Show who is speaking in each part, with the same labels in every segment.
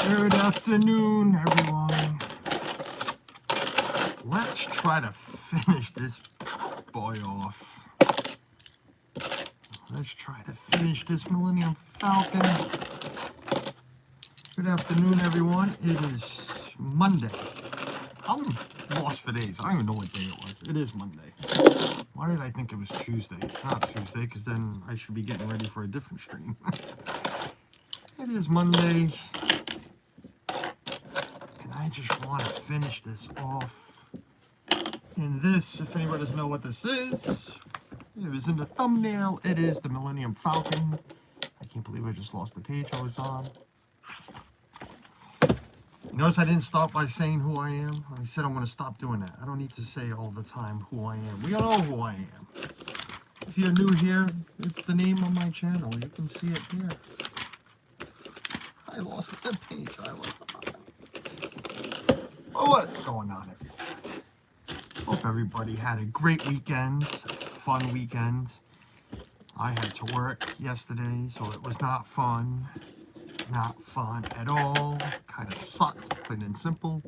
Speaker 1: Good afternoon, everyone. Let's try to finish this boy off. Let's try to finish this Millennium Falcon. Good afternoon, everyone. It is Monday. I'm lost for days. I don't even know what day it was. It is Monday. Why did I think it was Tuesday? It's not Tuesday, because then I should be getting ready for a different stream. It is Monday. And I just want to finish this off. And this, if anybody doesn't know what this is, it was in the thumbnail. It is the Millennium Falcon. I can't believe I just lost the page I was on. You notice I didn't start by saying who I am. I said I'm going to stop doing that. I don't need to say all the time who I am. We all know who I am. If you're new here, it's the name of my channel. You can see it here. I lost the page I was on. Well, what's going on, everyone? Hope everybody had a great weekend, fun weekend. I had to work yesterday, so it was not fun. Not fun at all. Kind of sucked, plain and simple.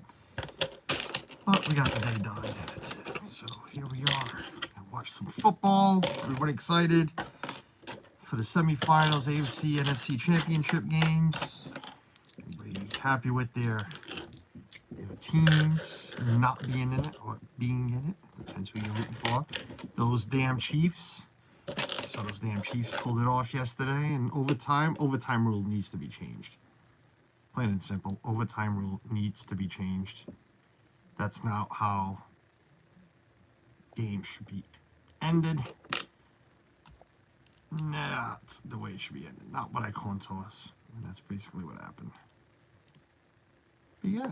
Speaker 1: But we got the day done, and that's it. So here we are. I watched some football. Everybody excited for the semifinals, AFC, NFC championship games. Everybody happy with their teams not being in it or being in it. Depends who you're rooting for. Those damn Chiefs. So those damn Chiefs pulled it off yesterday, and overtime rule needs to be changed. Plain and simple, overtime rule needs to be changed. That's not how games should be ended. That's the way it should be ended, not what I coin toss. And that's basically what happened. But yeah,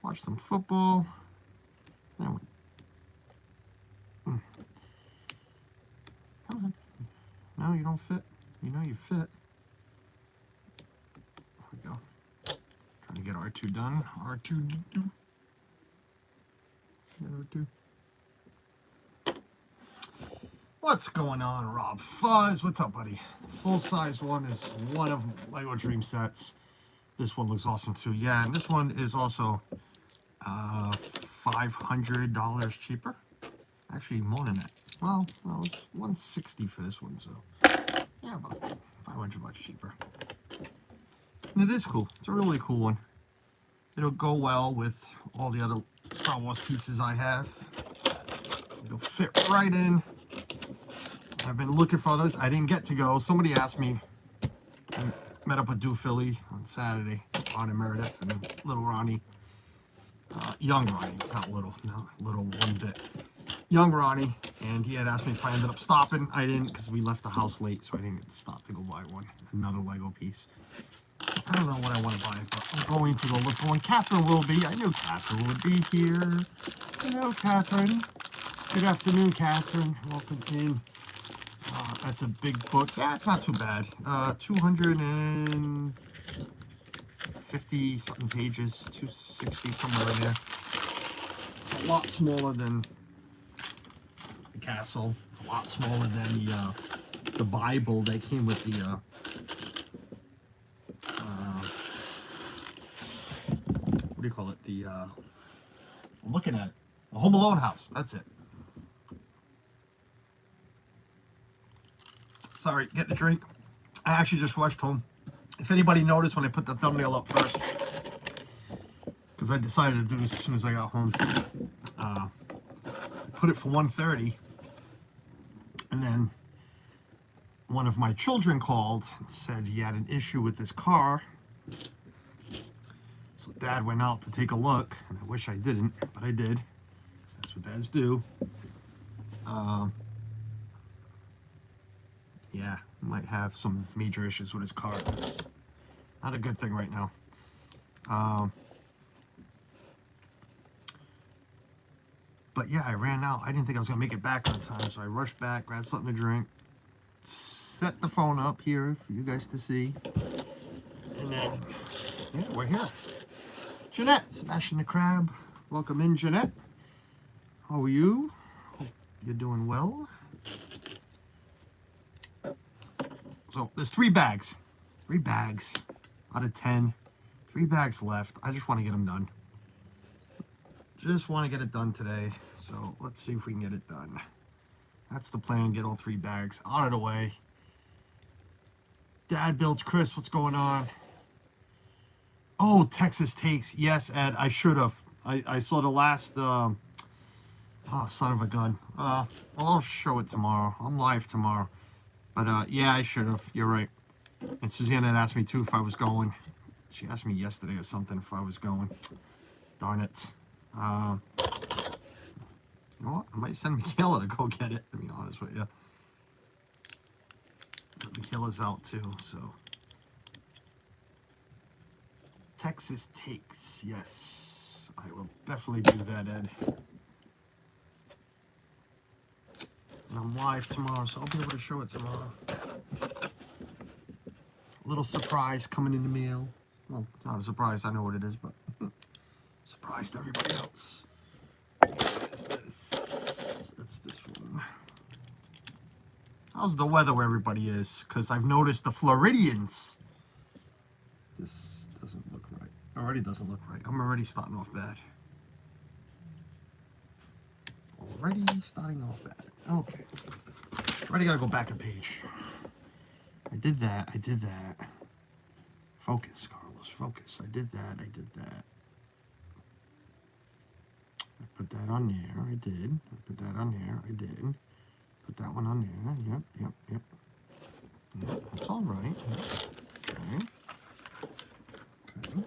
Speaker 1: watch some football. Now, come on. No, you don't fit. You know you fit. There we go. Trying to get R2 done. R2 do. R2. What's going on, Rob Fuzz? What's up, buddy? Full-size one is one of Lego Dream sets. This one looks awesome too. Yeah, and this one is also $500 cheaper. Actually, more than that. Well, it was $160 for this one, so yeah, about $500 cheaper. And it is cool. It's a really cool one. It'll go well with all the other Star Wars pieces I have. It'll fit right in. I've been looking for others. I didn't get to go. Somebody asked me. I met up with Do Philly on Saturday. Ron and Meredith and little Ronnie. Young Ronnie. It's not little. No, little one bit. Young Ronnie, and he had asked me if I ended up stopping. I didn't, because we left the house late, so I didn't get to stop to go buy one. Another Lego piece. I don't know what I want to buy, but I'm going to go look for one. Catherine will be. I knew Catherine would be here. Hello, Catherine. Good afternoon, Catherine. Welcome in. That's a big book. Yeah, it's not too bad. 250 something pages, 260 somewhere in there. It's a lot smaller than the Castle. It's a lot smaller than the Bible that came with the what do you call it? I'm looking at it. The Home Alone house. That's it. Sorry, getting a drink. I actually just rushed home. If anybody noticed when I put the thumbnail up first, because I decided to do this as soon as I got home. Put it for 1:30, and then one of my children called and said he had an issue with his car. So Dad went out to take a look, and I wish I didn't, but I did, because that's what dads do. Yeah, might have some major issues with his car. That's not a good thing right now. But yeah, I ran out. I didn't think I was going to make it back on time, so I rushed back, grabbed something to drink, set the phone up here for you guys to see. And then, yeah, we're here. Jeanette, Smashing the Crab. Welcome in, Jeanette. How are you? Hope you're doing well. So there's 3 bags. 3 bags out of 10. 3 bags left. I just want to get them done. Just want to get it done today. So let's see if we can get it done. That's the plan. Get all 3 bags out of the way. Dad builds Chris. What's going on? Oh, Texas Takes. Yes, Ed. I should have. I saw the last... oh, son of a gun. I'll show it tomorrow. I'm live tomorrow. But, yeah, I should have. You're right. And Susanna had asked me, too, if I was going. She asked me yesterday or something if I was going. Darn it. You know what? I might send Michaela to go get it, to be honest with you. But Michaela's out, too, so... Texas Takes. Yes. I will definitely do that, Ed. And I'm live tomorrow, so I'll be able to show it tomorrow. Little surprise coming in the mail. Well, not a surprise, I know what it is, but surprise to everybody else. What is this? It's this one. How's the weather where everybody is? Because I've noticed the Floridians. This doesn't look right. Already doesn't look right. I'm already starting off bad. Already starting off bad. Okay. Already gotta go back a page. I did that. I did that. Focus, Carlos. Focus. I did that. I did that. I put that on there. I did. I put that on there. I did. Put that one on there. Yep. Yep. Yep. Yep. That's all right. Okay. Okay.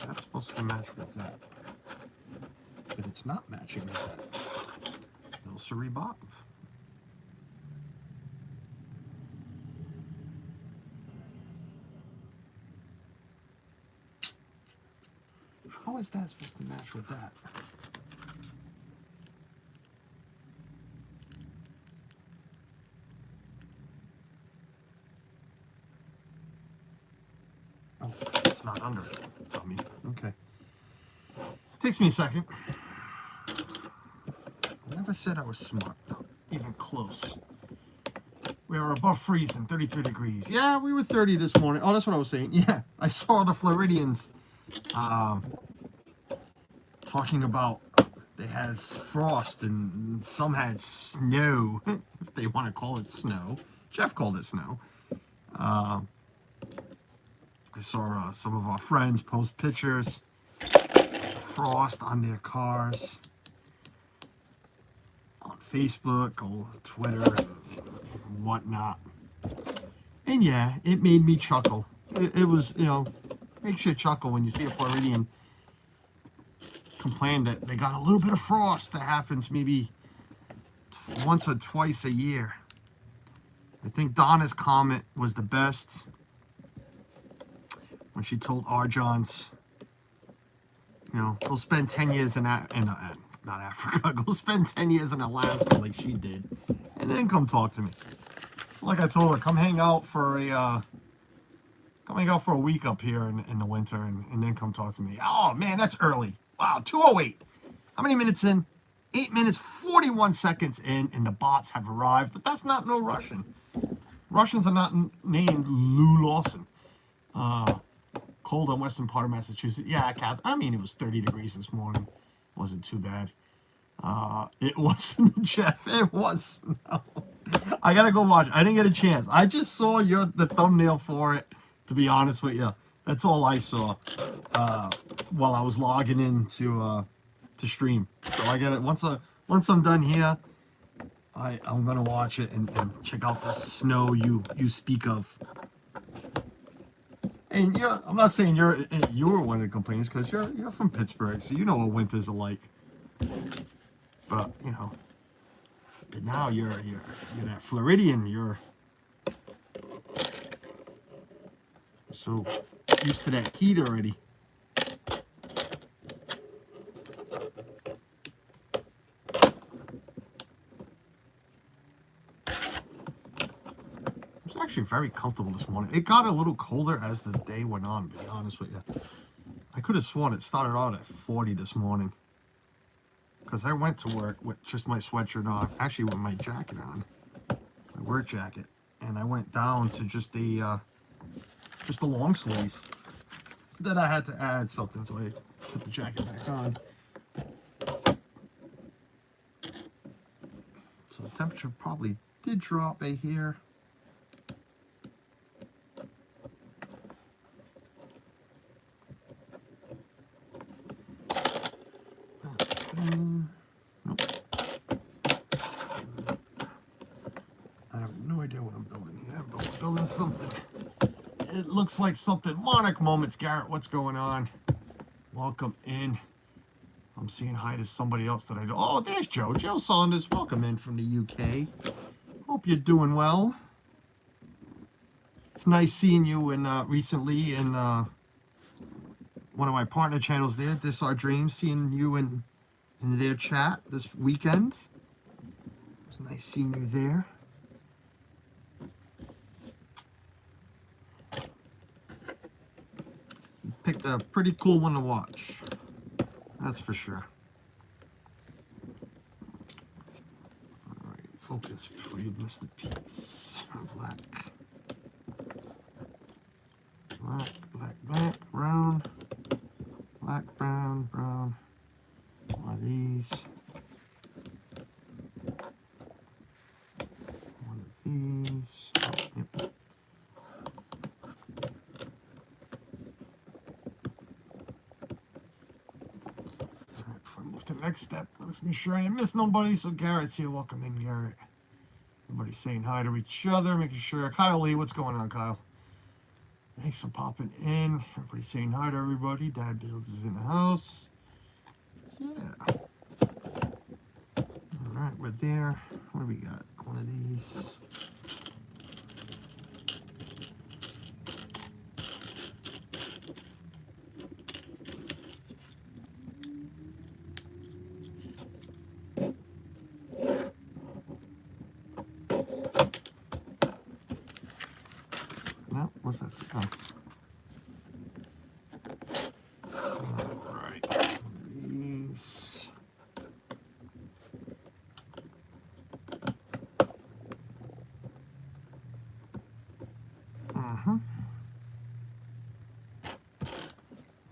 Speaker 1: That's supposed to match with that. But it's not matching with that. No siree Bob. How is that supposed to match with that? Oh, it's not under it. Dummy. Okay. Takes me a second. I never said I was smart. Not even close. We are above freezing, 33 degrees. Yeah, we were 30 this morning. Oh, that's what I was saying. Yeah, I saw the Floridians talking about they had frost and some had snow, if they want to call it snow. Jeff called it snow. I saw some of our friends post pictures frost on their cars on Facebook or Twitter and whatnot. And yeah, it made me chuckle. It was, you know, makes you chuckle when you see a Floridian complain that they got a little bit of frost that happens maybe once or twice a year. I think Donna's comment was the best when she told Arjons, you know, go spend 10 years in not Africa, go spend 10 years in Alaska like she did, and then come talk to me. Like I told her, come hang out for a week up here in the winter, and then come talk to me. Oh man, that's early. Wow, 2:08. How many minutes in? 8 minutes, 41 seconds in, and the bots have arrived. But that's not no Russian. Russians are not named Lou Lawson. Cold on western part of Massachusetts. Yeah, I mean, it was 30 degrees this morning. Wasn't too bad. It wasn't, Jeff. It was. No. I gotta go watch. I didn't get a chance. I just saw the thumbnail for it, to be honest with you. That's all I saw while I was logging in to stream. So I get it. Once I'm done here, I'm gonna watch it and check out the snow you speak of. And yeah, I'm not saying you're one of the complaints because you're from Pittsburgh, so you know what winters are like. But you know, but now you're that Floridian. You're so used to that heat already. It's actually very comfortable this morning. It got a little colder as the day went on, to be honest with you. I could have sworn it started out at 40 this morning. Because I went to work with just my sweatshirt on. Actually, with my jacket on. My work jacket. and I went down to just a long sleeve. Then I had to add something, so I put the jacket back on. So the temperature probably did drop a hair. Nope. I have no idea what I'm building here, but we're building something. It looks like something. Monarch Moments, Garrett, what's going on? Welcome in. I'm saying hi to somebody else that I know. Oh, there's Joe. Joe Saunders, welcome in from the UK. Hope you're doing well. It's nice seeing you in recently in one of my partner channels there, This Our Dreams, seeing you in their chat this weekend. It's nice seeing you there. You picked a pretty cool one to watch. That's for sure. All right, focus before you miss the piece. Black. Black, black, black, brown. Black, brown, brown. One of these. One of these. Oh, yep. Alright, before I move to the next step, let's make sure I didn't miss nobody. So Garrett's here. Welcome in, Garrett. Everybody's saying hi to each other, making sure. Kyle Lee, what's going on, Kyle? Thanks for popping in. Everybody's saying hi to everybody. Dad Bills is in the house. Yeah. Alright, we're there. What do we got? One of these. No, what's that? Oh. Alright. One of these.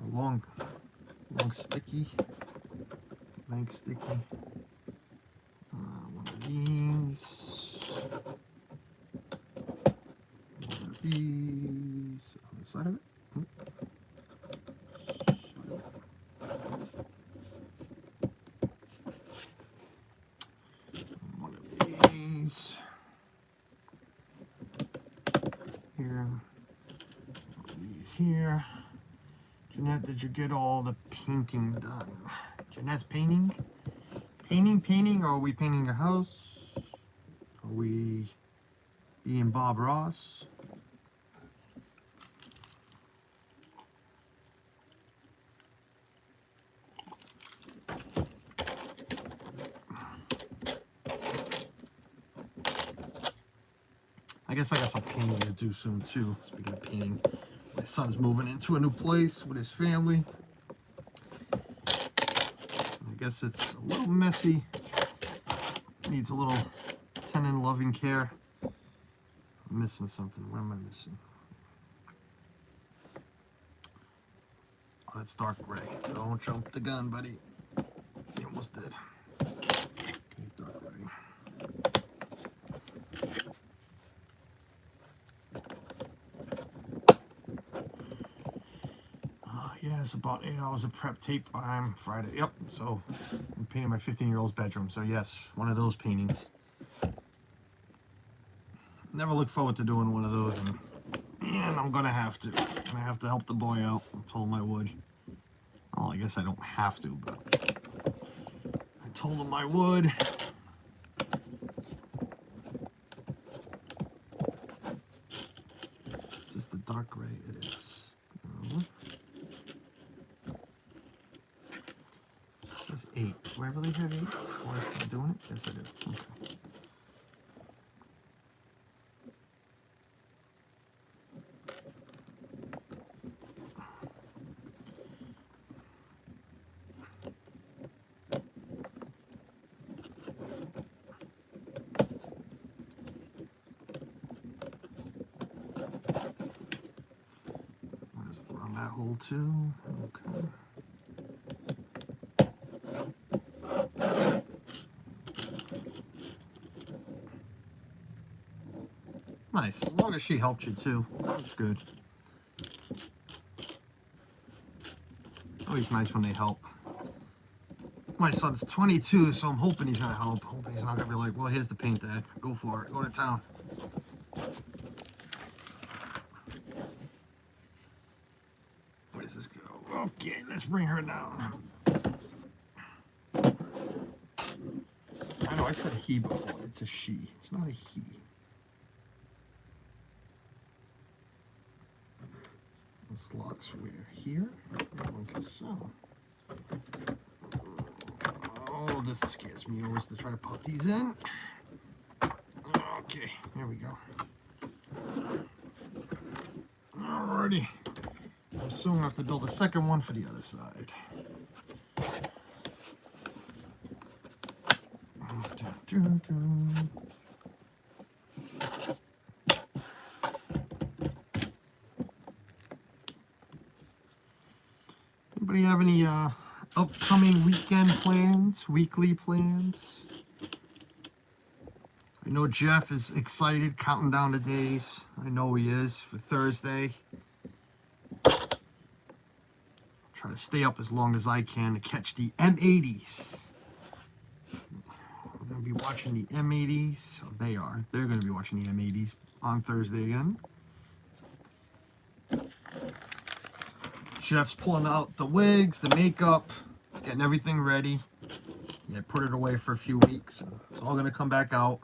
Speaker 1: A long sticky, blank sticky. One of these. One of these. On the side of it. One of these. Here. One of these here. Jeanette, did you get all the painting done? Jeanette's painting? Painting? Or are we painting a house? Are we being Bob Ross? I guess I got some painting to do soon too. Speaking of painting, my son's moving into a new place with his family. I guess it's a little messy. Needs a little tenant loving care. I'm missing something. What am I missing? Oh, that's dark gray. Don't jump the gun, buddy. You almost did. Okay, dark gray. Yeah, it's about 8 hours of prep tape time Friday. Yep, so I'm painting my 15-year-old's bedroom. So yes, one of those paintings. Never look forward to doing one of those, and I'm gonna have to. I'm gonna have to help the boy out. I told him I would. Well, I guess I don't have to, but I told him I would. Is this the dark gray? It is. No. It says 8. Do I really have 8 before I start doing it? Yes, I do. Okay. that hole too. Okay. Nice. As long as she helped you too. That's good. Always nice when they help. My son's 22, so I'm hoping he's gonna help. Hoping he's not gonna be like, well, here's the paint, Dad. Go for it. Go to town. Where does this go? Okay, let's bring her down. I know I said he before. It's a she. It's not a he. This locks where? Here? Okay, so. Oh, this scares me always to try to pop these in. Okay, here we go. Alrighty. I'm soon gonna have to build a second one for the other side. Anybody have any upcoming weekend plans, weekly plans? I know Jeff is excited, counting down the days. I know he is for Thursday. Try to stay up as long as I can to catch the M80s. We're going to be watching the M80s. Oh, they are. They're going to be watching the M80s on Thursday again. Jeff's pulling out the wigs, the makeup. He's getting everything ready. He had put it away for a few weeks. And it's all going to come back out.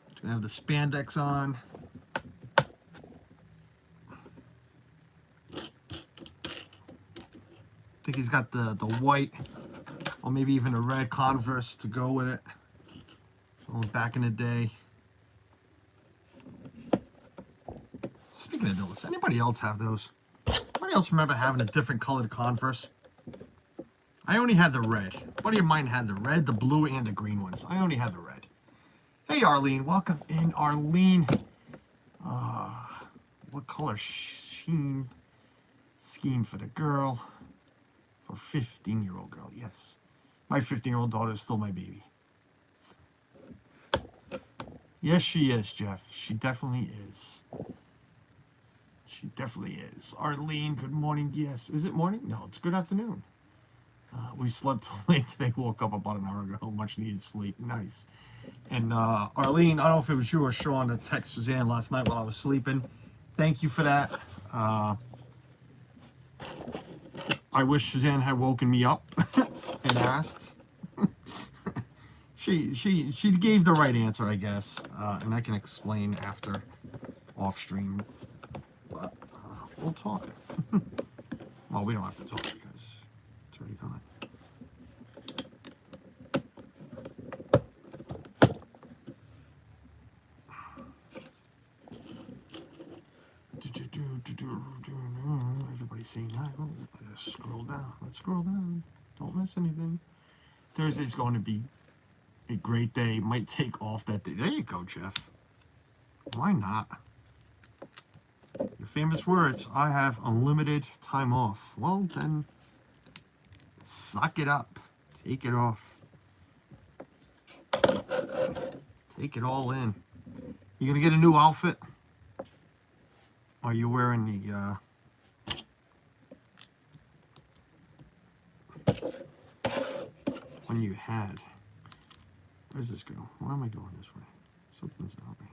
Speaker 1: He's going to have the spandex on. I think he's got the white or maybe even a red Converse to go with it. So back in the day. Speaking of those, anybody else have those? Anybody else remember having a different colored Converse? I only had the red. A buddy of mine had the red, the blue, and the green ones. I only had the red. Hey, Arlene. Welcome in, Arlene. What color scheme for the girl? For 15-year-old girl, yes. My 15-year-old daughter is still my baby. Yes, she is, Jeff. She definitely is. She definitely is. Arlene, good morning. Yes. Is it morning? No, it's good afternoon. We slept till late today. Woke up about an hour ago. Much needed sleep. Nice. And Arlene, I don't know if it was you or Sean that texted Suzanne last night while I was sleeping. Thank you for that. I wish Suzanne had woken me up and asked. She gave the right answer, I guess, and I can explain after off stream. But we'll talk. Well, we don't have to talk because it's already gone. Everybody's saying that. Oh, let's scroll down. Let's scroll down. Don't miss anything. Thursday's going to be a great day. Might take off that day. There you go, Jeff. Why not? Your famous words, I have unlimited time off. Well, then, suck it up. Take it off. Take it all in. You gonna get a new outfit? Are you wearing the one you had? Where's this go? Why am I going this way? Something's not right.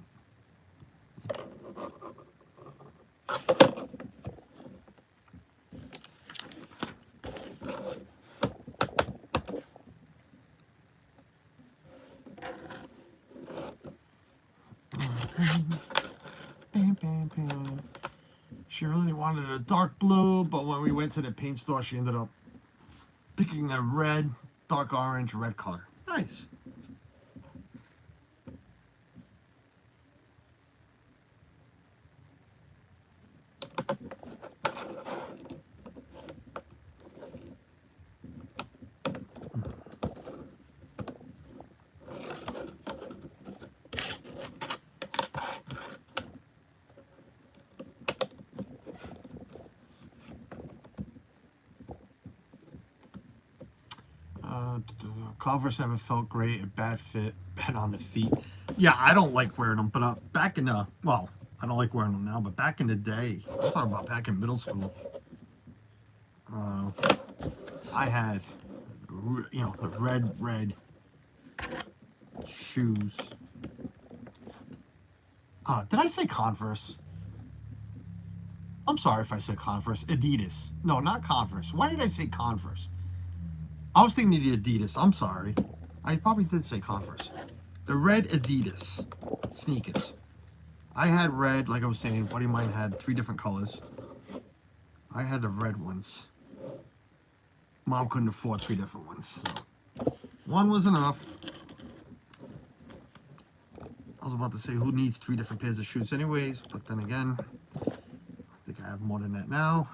Speaker 1: She really wanted a dark blue, but when we went to the paint store, she ended up picking a red, dark orange, red color. Nice. Converse never felt great. A bad fit, bad on the feet. Yeah, I don't like wearing them, but back in the, well, I don't like wearing them now, but back in the day, I'm talking about back in middle school, I had, you know, the red shoes. Did I say Converse? I'm sorry if I said Converse. Adidas. No, not Converse. Why did I say Converse? I was thinking the Adidas. I'm sorry. I probably did say Converse. The red Adidas sneakers. I had red, like I was saying. A buddy of mine had 3 different colors. I had the red ones. Mom couldn't afford 3 different ones. So one was enough. I was about to say, who needs 3 different pairs of shoes anyways? But then again, I think I have more than that now.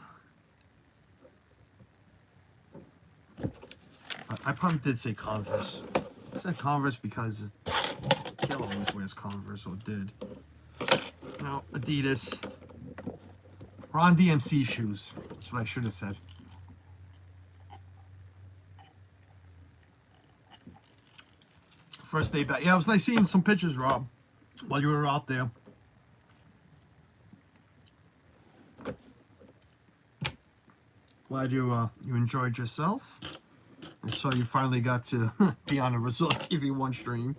Speaker 1: But I probably did say Converse. I said Converse because Kayla always wears Converse, or did. No, Adidas. Ron DMC shoes. That's what I should have said. First day back. Yeah, it was nice seeing some pictures, Rob, while you were out there. Glad you enjoyed yourself. I saw you finally got to be on a Resort TV 1 stream.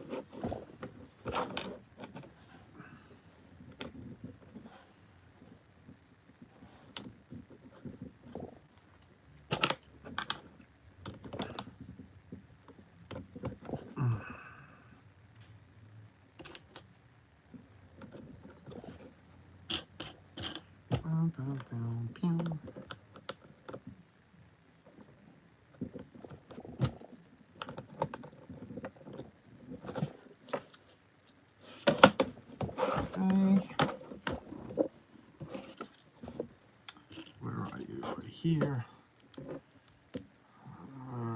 Speaker 1: Here.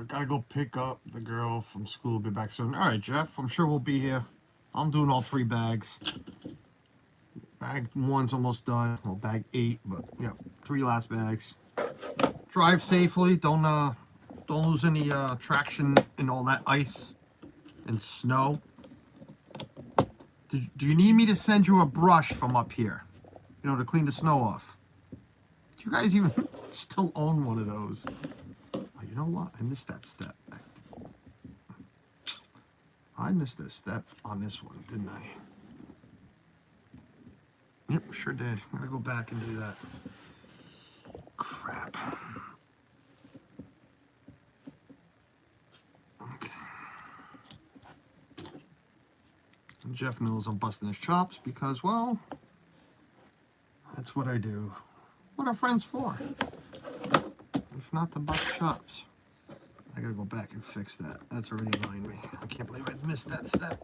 Speaker 1: Gotta go pick up the girl from school. Be back soon. All right, Jeff. I'm sure we'll be here. I'm doing all 3 bags. Bag 1's almost done. Well, bag 8, but yeah, 3 last bags. Drive safely. Don't lose any traction in all that ice and snow. Do you need me to send you a brush from up here? You know, to clean the snow off. Do you guys even still own one of those? Oh, you know what? I missed that step. I missed this step on this one, didn't I? Yep, sure did. I'm gonna go back and do that. Crap. Okay. And Jeff knows I'm busting his chops because, well, that's what I do. What are friends for? If not to bust chops. I gotta go back and fix that. That's already annoying me. I can't believe I missed that step.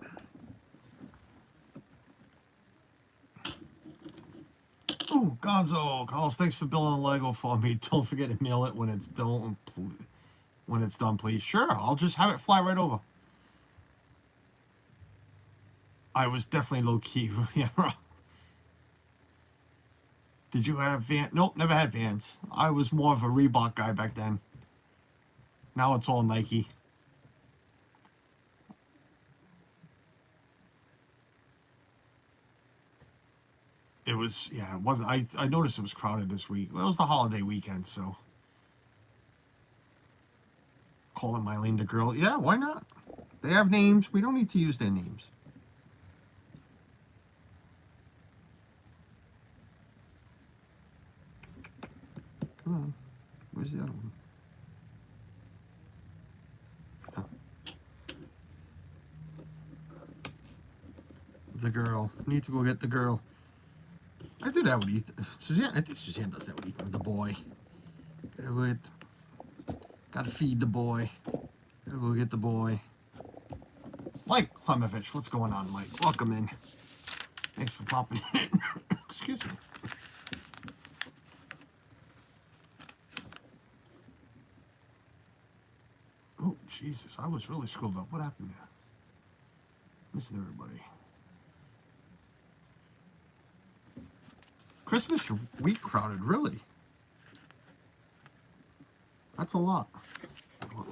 Speaker 1: Ooh, Gonzo, Carlos, thanks for building Lego for me. Don't forget to mail it when it's done. When it's done, please. Sure, I'll just have it fly right over. I was definitely low key. Yeah. Did you have Vans? Nope, never had Vans. I was more of a Reebok guy back then. Now it's all Nike. It was, yeah, it wasn't. I noticed it was crowded this week. Well, it was the holiday weekend, so. Calling Mylene the girl. Yeah, why not? They have names. We don't need to use their names. Come on. Where's the other one? Oh. The girl. Need to go get the girl. I do that with Ethan. Suzanne, I think Suzanne does that with Ethan, the boy. Gotta feed the boy. Gotta go get the boy. Mike Klemovich, what's going on, Mike? Welcome in. Thanks for popping in. Excuse me. Oh, Jesus. I was really screwed up. What happened there? Missing everybody. Christmas week crowded, really? That's a lot. Well,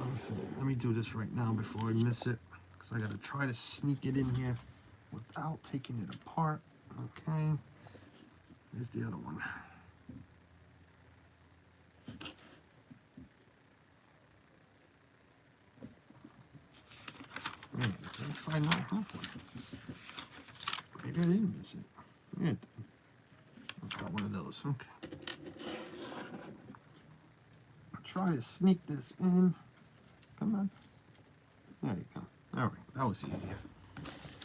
Speaker 1: let me do this right now before I miss it, because I got to try to sneak it in here without taking it apart. Okay, there's the other one. It's inside not halfway. Maybe I didn't miss it. Yeah, I've got one of those. Okay. Try to sneak this in. Come on. There you go. All right, that was easier.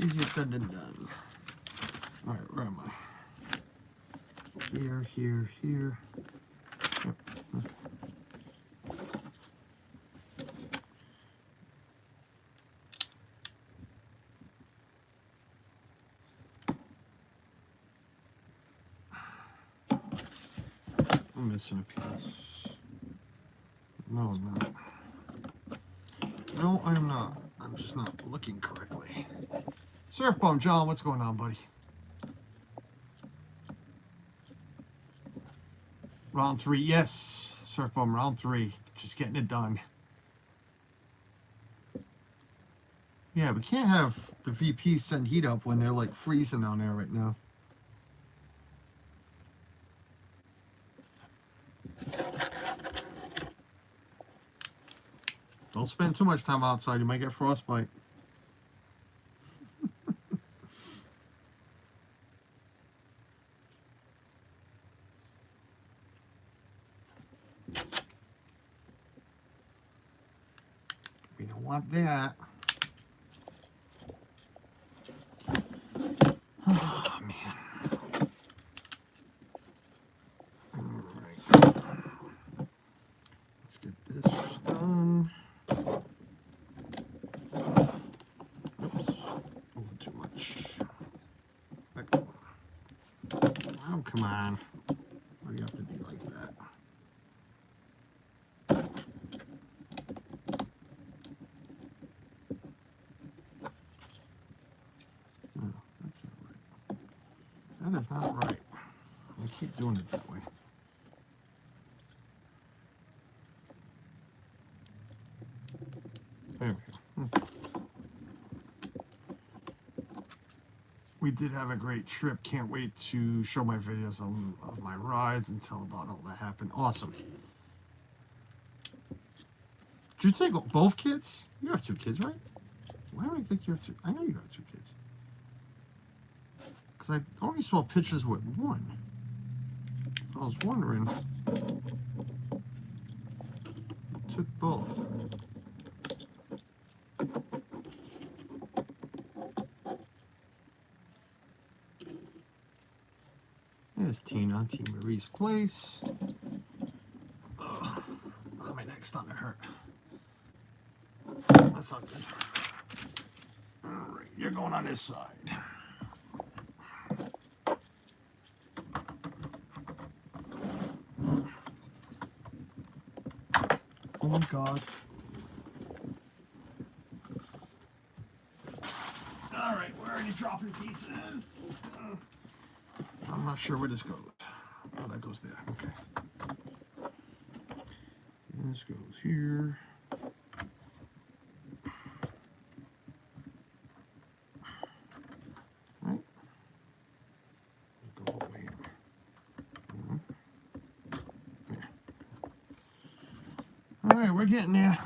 Speaker 1: Easier said than done. All right, where am I? Here, here, here. Yep. Okay. I'm missing a piece. No, I'm not. No, I am not. I'm just not looking correctly. Surf Bum John, what's going on, buddy? Round 3, yes. Surf Bum, round 3. Just getting it done. Yeah, we can't have the VPs send heat up when they're like freezing down there right now. Don't spend too much time outside. You might get frostbite. We don't want that. Oh, man. All right. Let's get this done. Oops. Moving too much. Oh, come on. Why do you have to be like that? No, that's not right. That is not right. I keep doing it that way. There we go. We did have a great trip. Can't wait to show my videos of my rides and tell about all that happened. Awesome. Did you take both kids? You have 2 kids, right? Why do I think you have 2? I know you have 2 kids. Because I only saw pictures with 1. I was wondering. I took both. There's Tina, Teen Marie's place. Ugh. Oh, my neck's starting to hurt. That's not good. Alright, you're going on this side. Oh my God. Alright, we're already dropping pieces. I'm not sure where this goes. Oh, that goes there. Okay. This goes here. Right. Go all the way in. There. All right, we're getting there.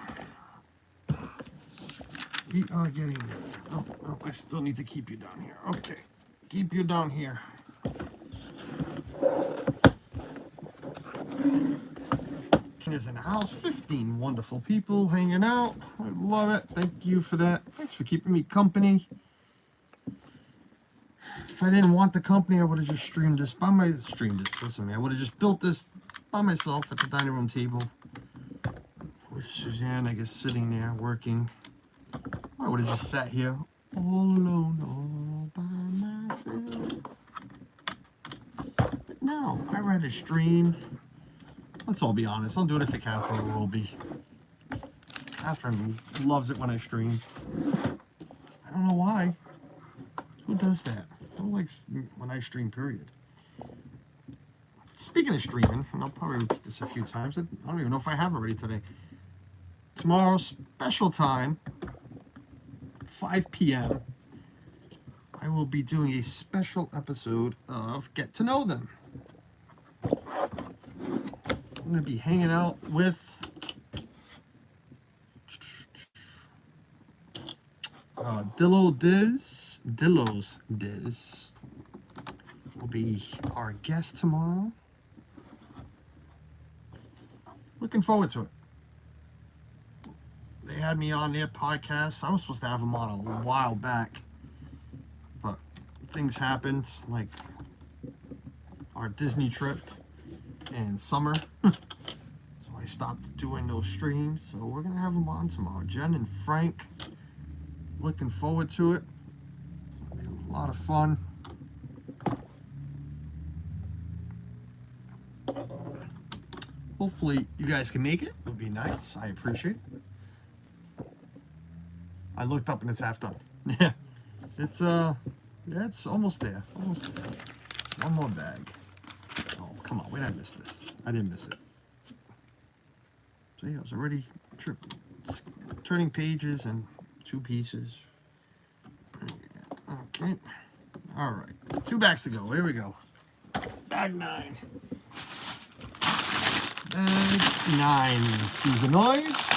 Speaker 1: We are getting there. Oh, oh, I still need to keep you down here. Okay. Keep you down here. Is in the house. 15 wonderful people hanging out. I love it. Thank you for that. Thanks for keeping me company. If I didn't want the company, I would have just streamed this by my Listen, man, I would have just built this by myself at the dining room table with Suzanne, I guess, sitting there working. I would have just sat here all alone, all by myself. But no, I rather stream. Let's all be honest. I'm doing it for Catherine and Roby. Catherine loves it when I stream. I don't know why. Who does that? Who likes when I stream, period? Speaking of streaming, and I'll probably repeat this a few times. I don't even know if I have already today. tomorrow, special time, 5 p.m., I will be doing a special episode of Get to Know Them. I'm going to be hanging out with Dillos Diz will be our guest tomorrow. Looking forward to it. They had me on their podcast. I was supposed to have them on a while back, but things happened, like our Disney trip in summer. So I stopped doing those streams. So we're going to have them on tomorrow. Jen and Frank. Looking forward to it. It'll be a lot of fun. Hopefully you guys can make it. It would be nice. I appreciate it. I looked up and it's half done. Yeah. It's almost there. Almost there. One more bag. Oh, come on. Where did I miss this? I didn't miss it. So yeah, I was already turning pages and 2 pieces. Okay. All right. 2 bags to go. Here we go. Bag 9. Bag 9. Excuse the noise.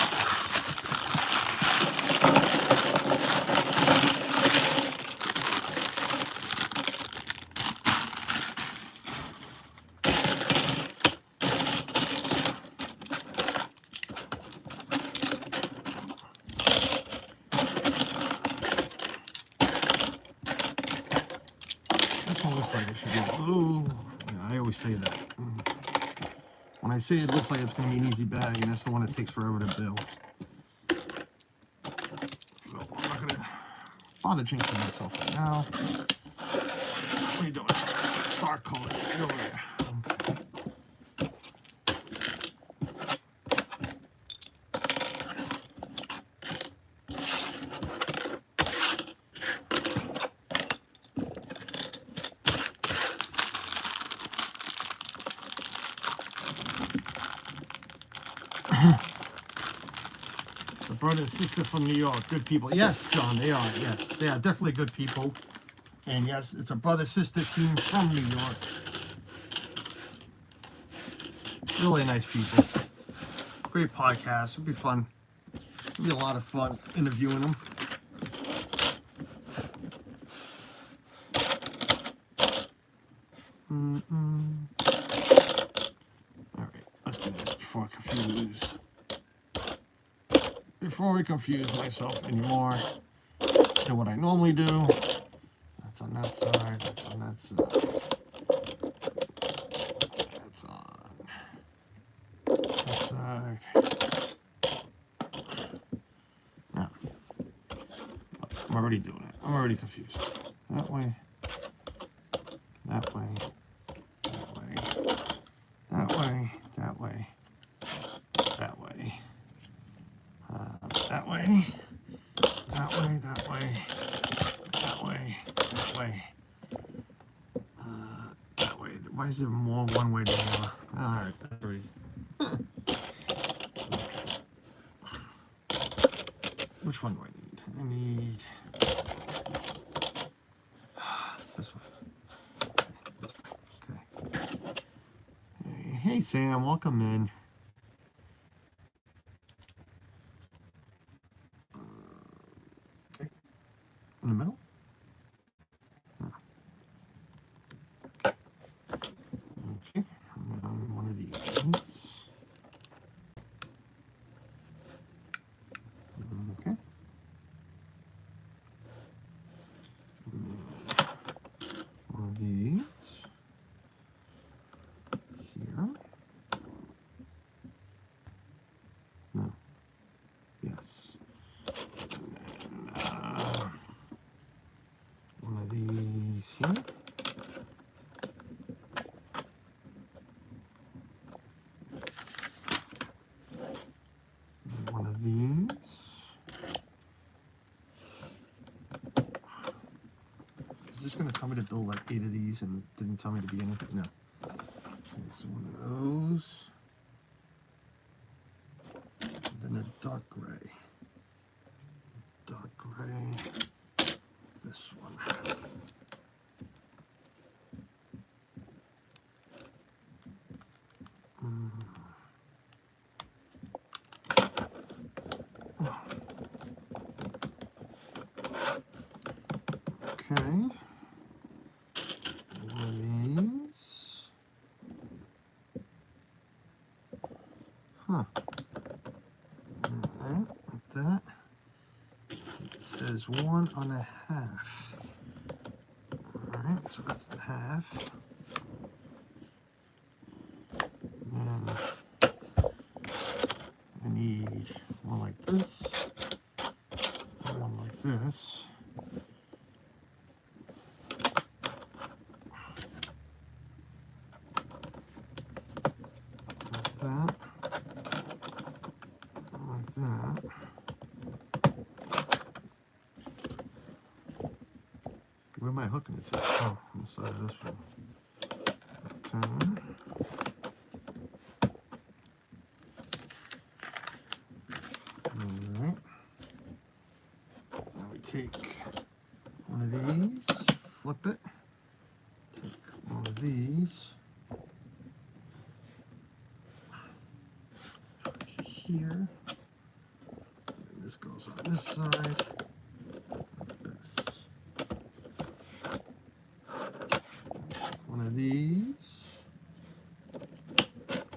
Speaker 1: I always say that. When I say it looks like it's going to be an easy bag, and that's the one that takes forever to build. So I'm not going to bother jinxing myself right now. What are you doing? Dark colors. Get over there. Okay. Brother and sister from New York, good people. Yes, John, they are. Yes, they are definitely good people. And yes, it's a brother-sister team from New York. Really nice people. Great podcast. It'll be fun. It'll be a lot of fun interviewing them. All right, let's do this before I confuse myself anymore than what I normally do. That's on that side, that's on that side. That's on that side. Now, I'm already doing it. I'm already confused. That way, that way, that way, that way, that way, that way. That way, that way, that way, that way, that way, that way. Why is there more one way than the other? All right, that's already. Which one do I need? I need this one. Okay. Hey Sam, welcome in. In the middle? No. Okay, and then one of these. Okay. And then one of these. Here. No. Yes. And then, one of these here. And one of these. Is this going to tell me to build like 8 of these and it didn't tell me to begin it? No. Okay, so one of those. then a dark gray. Dark gray. This one. Okay. One of these. Huh. Alright, like that. It says 1.5. Alright, so that's the half. And I need one like this, and one like this. Like that. Like that. Where am I hooking it to? Oh, on the side of this one. Okay. Alright. Now we take one of these, flip it, take one of these here, and this goes on this side, like this. One of these.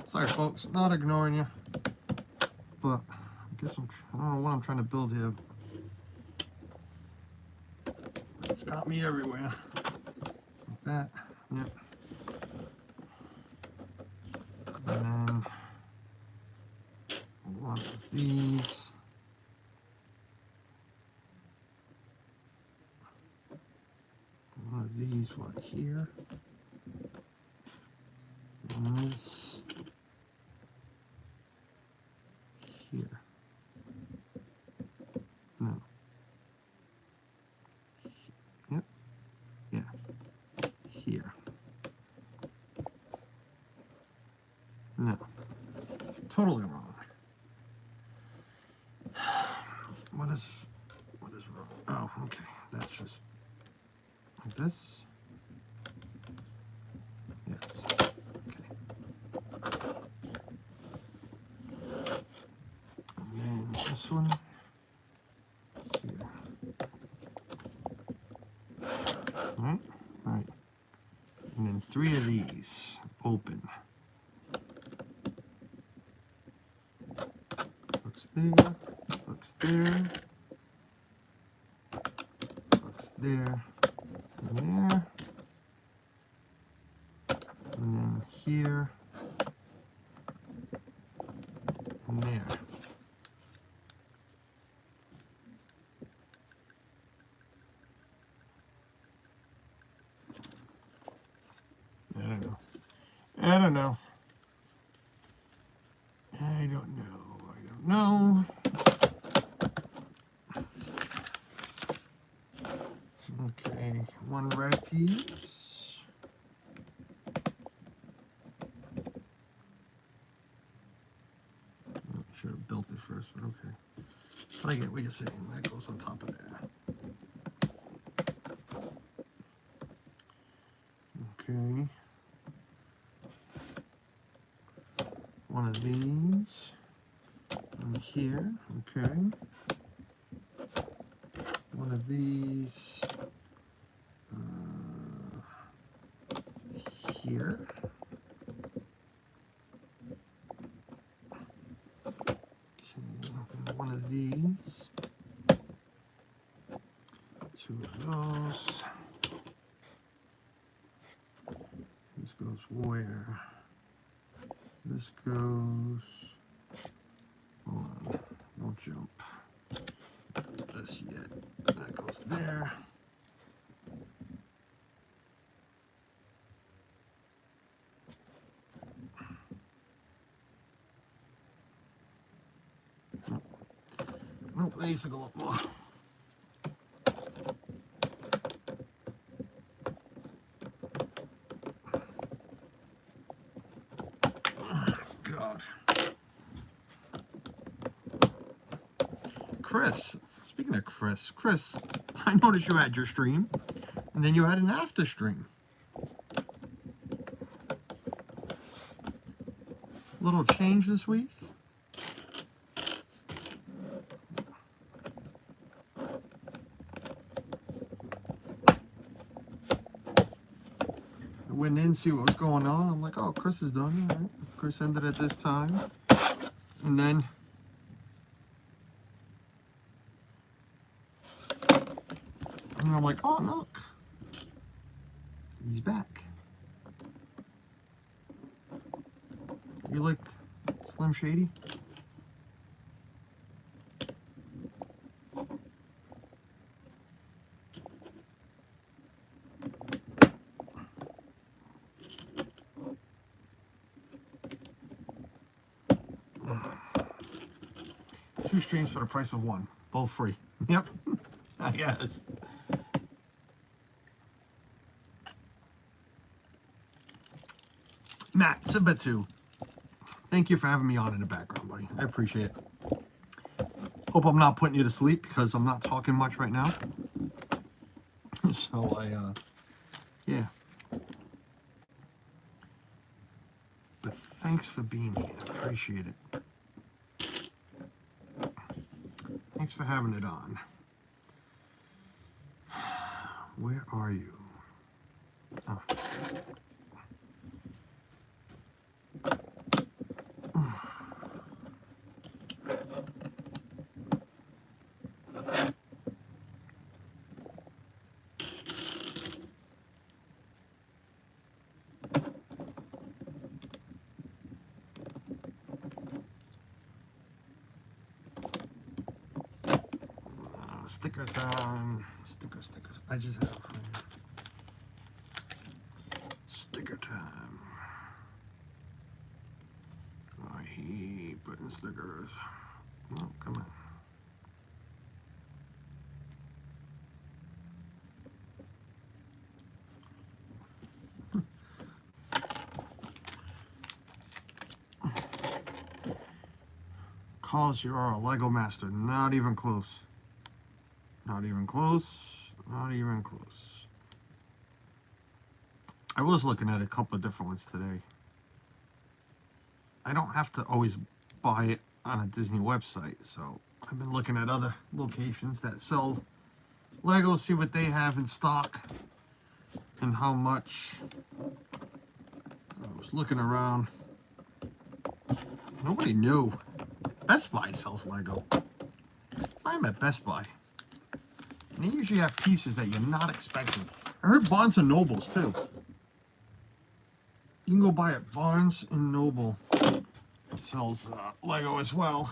Speaker 1: Sorry folks, not ignoring you, but I guess I don't know what I'm trying to build here. It's got me everywhere. Like that, yep. And then one of these. One of these, what, here? And this here. No. Yep. Yeah. Here. No. Totally wrong. What is wrong? Oh, okay. That's just like this. Yes. Okay. And then this one here. Right? Right. And then 3 of these open. Hooks there, hooks there, hooks there, and there, and then here, and there. I don't know. I don't know. I don't know. I don't know. Okay, one red piece. Oh, should have built it first, but okay. But I get what you're saying. That goes on top of that. Okay. One of these. One here. Okay. One of these. Here. Okay, then one of these. 2 of those. This goes where? This goes. Hold on, don't jump. Just yet. That goes there. Nope, that needs to go up more. God. Chris. Speaking of Chris, I noticed you had your stream, and then you had an after stream. Little change this week. I went in, see what was going on. I'm like, oh, Chris is done. All right. Chris ended at this time. And then I'm like, oh, look. He's back. You like Slim Shady? Two streams for the price of one. Both free. Yep. I guess. Matt Sabatu, thank you for having me on in the background, buddy. I appreciate it. Hope I'm not putting you to sleep because I'm not talking much right now. So yeah. But thanks for being here. I appreciate it. Thanks for having it on. Where are you? Oh. Sticker time. Stickers. I just have sticker time. I hate putting stickers. Oh, come on. Carlos, you are a Lego master. Not even close. Not even close. Not even close. I was looking at a couple of different ones today. I don't have to always buy it on a Disney website, so I've been looking at other locations that sell Legos, see what they have in stock and how much. I was looking around. Nobody knew. Best Buy sells Lego. I'm at Best Buy. And they usually have pieces that you're not expecting. I heard Barnes & Noble's too. You can go buy at Barnes & Noble. It sells Lego as well.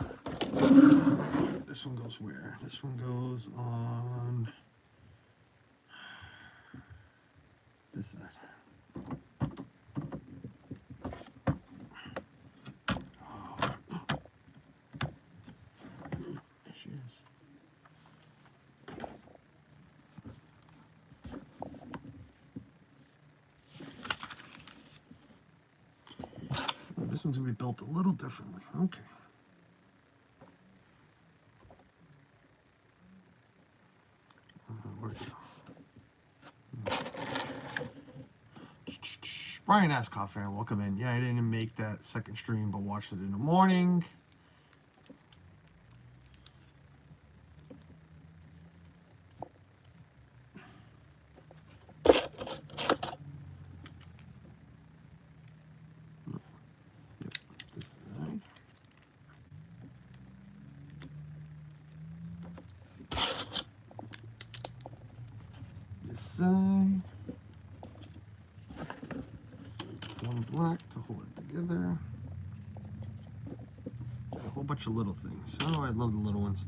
Speaker 1: This one goes where? This one goes on this side. This one's going to be built a little differently. Okay. Where'd it go? Brian Ascot fan, welcome in. Yeah, I didn't make that second stream, but watched it in the morning. Side. One black to hold it together. A whole bunch of little things. Oh, I love the little ones.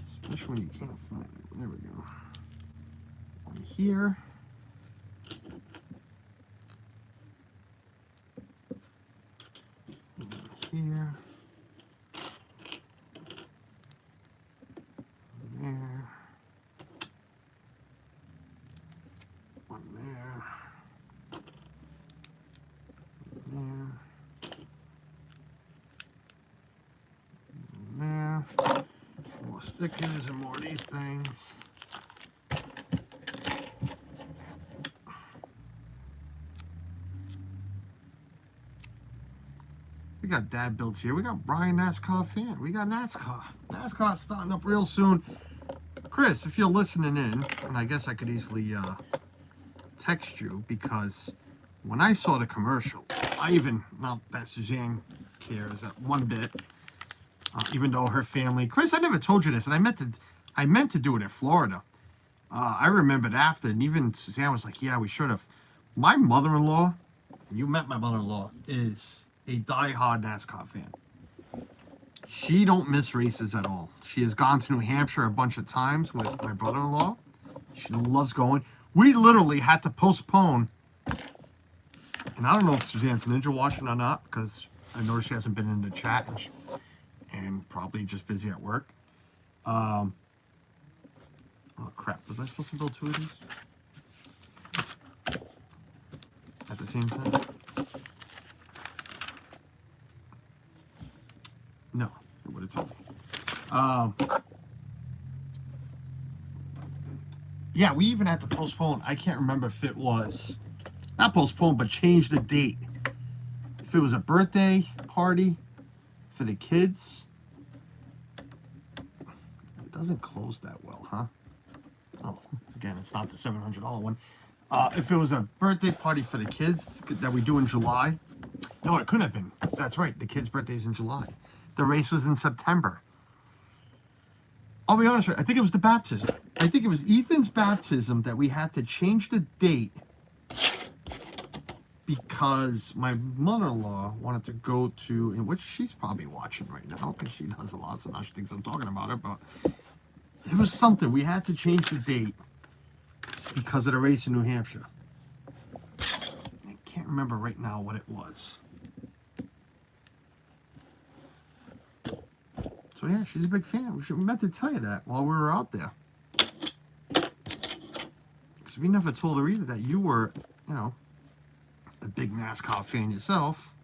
Speaker 1: Especially when you can't find it. There we go. One here. One here. There. One there. There. stickers and more of these things. We got dad builds here. We got Brian NASCAR fan. We got NASCAR. NASCAR's starting up real soon. Chris, if you're listening in, and I guess I could easily text you, because when I saw the commercial, I even, not that Suzanne cares that one bit, even though her family, Chris, I never told you this, and I meant to do it in Florida. I remembered after, and even Suzanne was like, yeah, we should have. My mother-in-law, and you met my mother-in-law, is a die-hard NASCAR fan. She don't miss races at all. She has gone to New Hampshire a bunch of times with my brother-in-law. She loves going. We literally had to postpone, and I don't know if Suzanne's ninja watching or not, because I noticed she hasn't been in the chat, and probably just busy at work. Oh crap, was I supposed to build two of these at the same time? No, it would have told me. Yeah, we even had to postpone. I can't remember if it was, not postpone, but change the date. If it was a birthday party for the kids. It doesn't close that well, huh? Oh, again, it's not the $700 one. If it was a birthday party for the kids that we do in July. No, it couldn't have been. That's right. The kid's birthday's in July. The race was in September. I'll be honest with you, I think it was the baptism. I think it was Ethan's baptism that we had to change the date because my mother-in-law wanted to go to, in which she's probably watching right now because she does a lot, so now she thinks I'm talking about her, but it was something. We had to change the date because of the race in New Hampshire. I can't remember right now what it was. So yeah, she's a big fan. We meant to tell you that while we were out there. Because we never told her either that you were, you know, a big NASCAR fan yourself.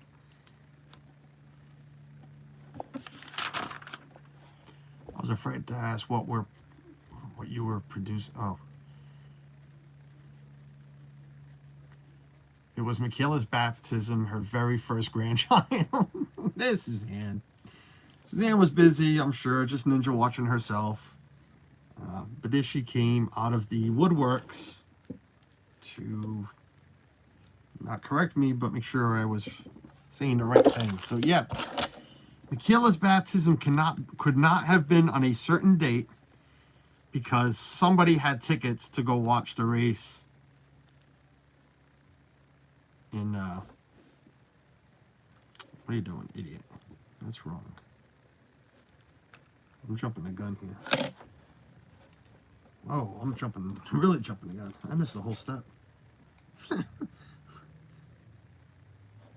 Speaker 1: I was afraid to ask what you were producing. Oh. It was Michaela's baptism, her very first grandchild. This is Suzanne. Suzanne was busy, I'm sure, just ninja watching herself. But then she came out of the woodworks to not correct me, but make sure I was saying the right thing. So yeah, Michaela's baptism could not have been on a certain date because somebody had tickets to go watch the race in, what are you doing, idiot? That's wrong. I'm jumping the gun here. Oh, I'm really jumping the gun. I missed the whole step.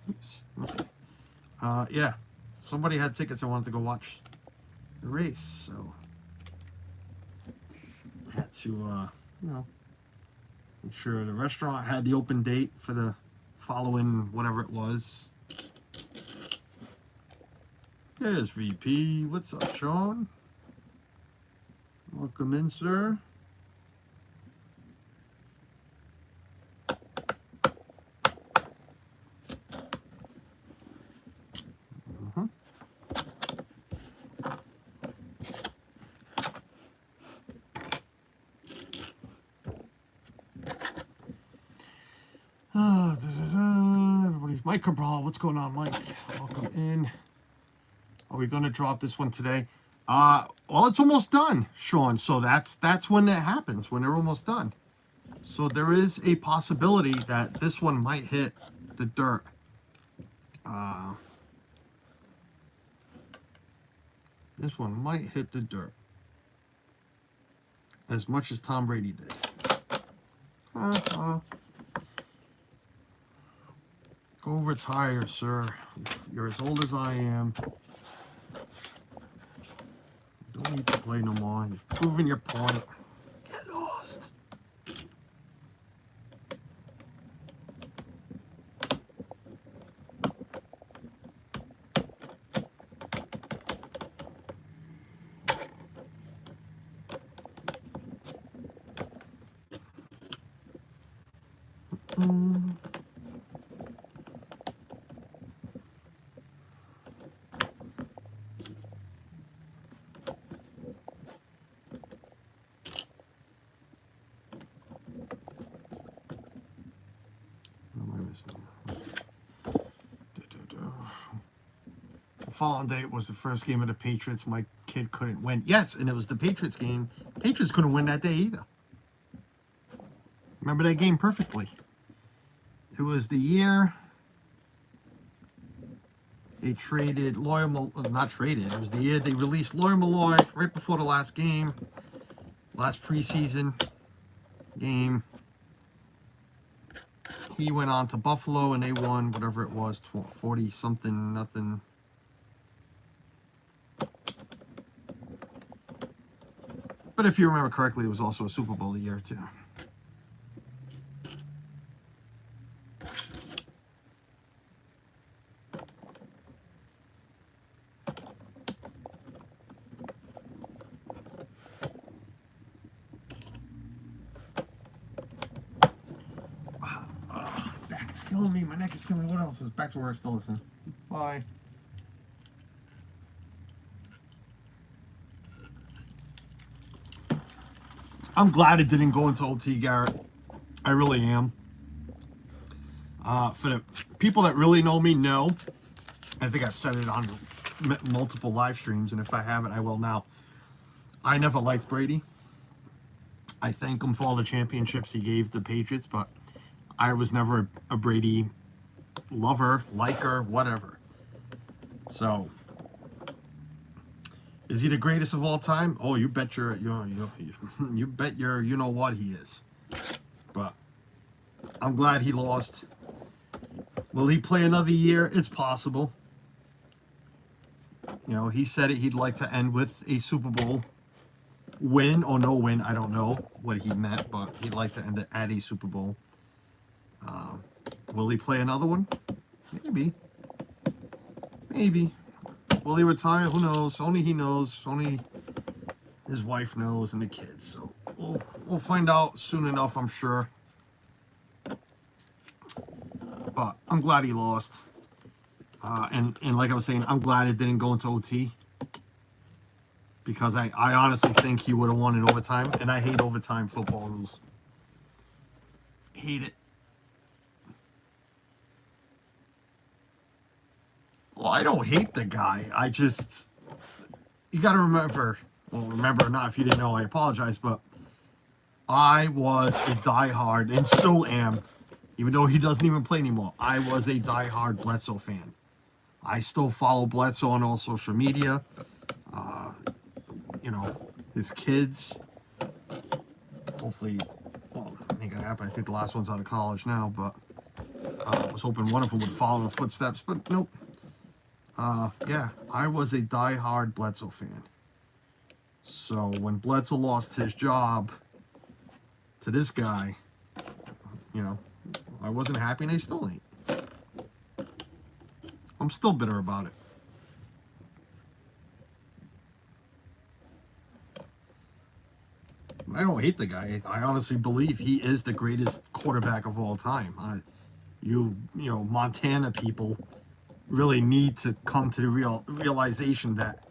Speaker 1: Oops. Okay. Yeah, somebody had tickets and wanted to go watch the race, so I had to, you know, make sure the restaurant had the open date for the following whatever it was. There's VP. What's up, Sean? Welcome in, sir. Everybody's Mike Cabral. What's going on, Mike? Welcome in. Are we going to drop this one today? Well, it's almost done, Sean. So that's when that happens, when they're almost done. So there is a possibility that this one might hit the dirt. This one might hit the dirt. As much as Tom Brady did. Go retire, sir. You're as old as I am. Don't need to play no more. You've proven your point. Get lost. What am I missing? The following day was the first game of the Patriots. My kid couldn't win. Yes, and it was the Patriots game. Patriots couldn't win that day either. Remember that game perfectly. It was the year they traded not traded. It was the year they released Lawyer Malloy right before the last game, last preseason game. He went on to Buffalo and they won whatever it was, 40 something nothing. But if you remember correctly, it was also a Super Bowl year too. Back is killing me. My neck is killing me. What else? Back to where I still listen. Bye. I'm glad it didn't go into OT, Garrett. I really am. For the people that really know me, know. I think I've said it on multiple live streams, and if I haven't, I will now. I never liked Brady. I thank him for all the championships he gave the Patriots, but I was never a Brady lover, liker, whatever. So, is he the greatest of all time? Oh, you bet you bet your you know what he is. But I'm glad he lost. Will he play another year? It's possible. You know, he said it. He'd like to end with a Super Bowl win or no win. I don't know what he meant, but he'd like to end it at a Super Bowl. Will he play another one? Maybe. Maybe. Will he retire? Who knows? Only he knows. Only his wife knows and the kids. So we'll find out soon enough, I'm sure. But I'm glad he lost. And like I was saying, I'm glad it didn't go into OT. Because I honestly think he would have won in overtime. And I hate overtime football rules. Hate it. Well, I don't hate the guy. I just... You got to remember... Well, remember or not, if you didn't know, I apologize. But I was a diehard, and still am, even though he doesn't even play anymore. I was a diehard Bledsoe fan. I still follow Bledsoe on all social media. You know, his kids. Hopefully, well, it ain't gonna happen. I think the last one's out of college now, but I was hoping one of them would follow the footsteps, but nope. Yeah, I was a diehard Bledsoe fan. So when Bledsoe lost his job to this guy, you know, I wasn't happy, and I still ain't. I'm still bitter about it. I don't hate the guy. I honestly believe he is the greatest quarterback of all time. You know, Montana people really need to come to the realization that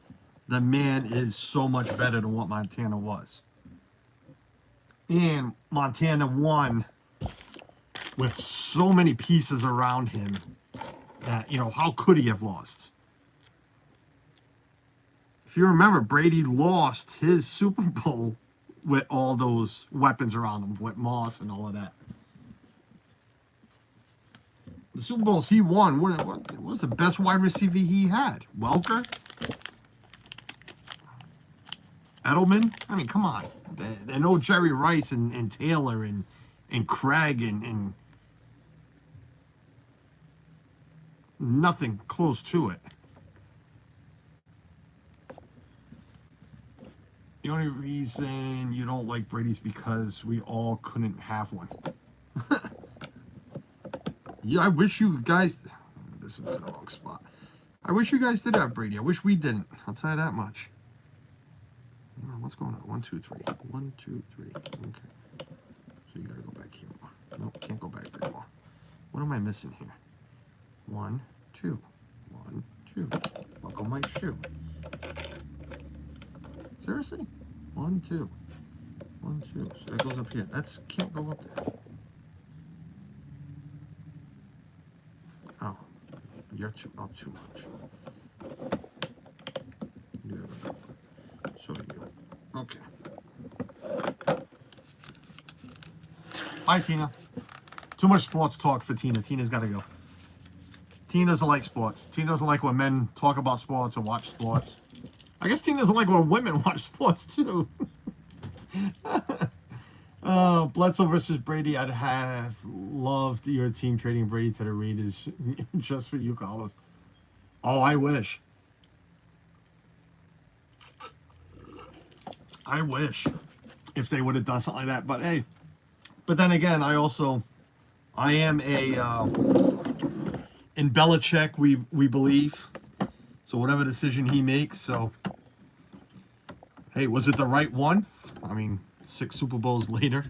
Speaker 1: the man is so much better than what Montana was. And Montana won with so many pieces around him that, you know, how could he have lost? If you remember, Brady lost his Super Bowl with all those weapons around him, with Moss and all of that. The Super Bowls he won, what was the best wide receiver he had? Welker? Edelman? I mean, come on. They know Jerry Rice and Taylor and Craig and nothing close to it. The only reason you don't like Brady's because we all couldn't have one. Yeah, I wish you guys... This was in the wrong spot. I wish you guys did have Brady. I wish we didn't. I'll tell you that much. What's going on? 1, 2, 3. 1, 2, 3. Okay. So you gotta go back here. Nope, can't go back that far. What am I missing here? 1, 2. 1, 2. Buckle my shoe. Seriously? 1, 2. 1, 2. So that goes up here. That's can't go up there. Oh, you're up too much. There we go. So you. Okay. Bye, Tina. Too much sports talk for Tina. Tina's got to go. Tina doesn't like sports. Tina doesn't like when men talk about sports or watch sports. I guess Tina doesn't like when women watch sports, too. Bledsoe versus Brady. I'd have loved your team trading Brady to the Raiders just for you, Carlos. Oh, I wish. I wish if they would have done something like that. But hey, but then again, I am a in Belichick. We believe. So whatever decision he makes. So hey, was it the right one? I mean, 6 Super Bowls later,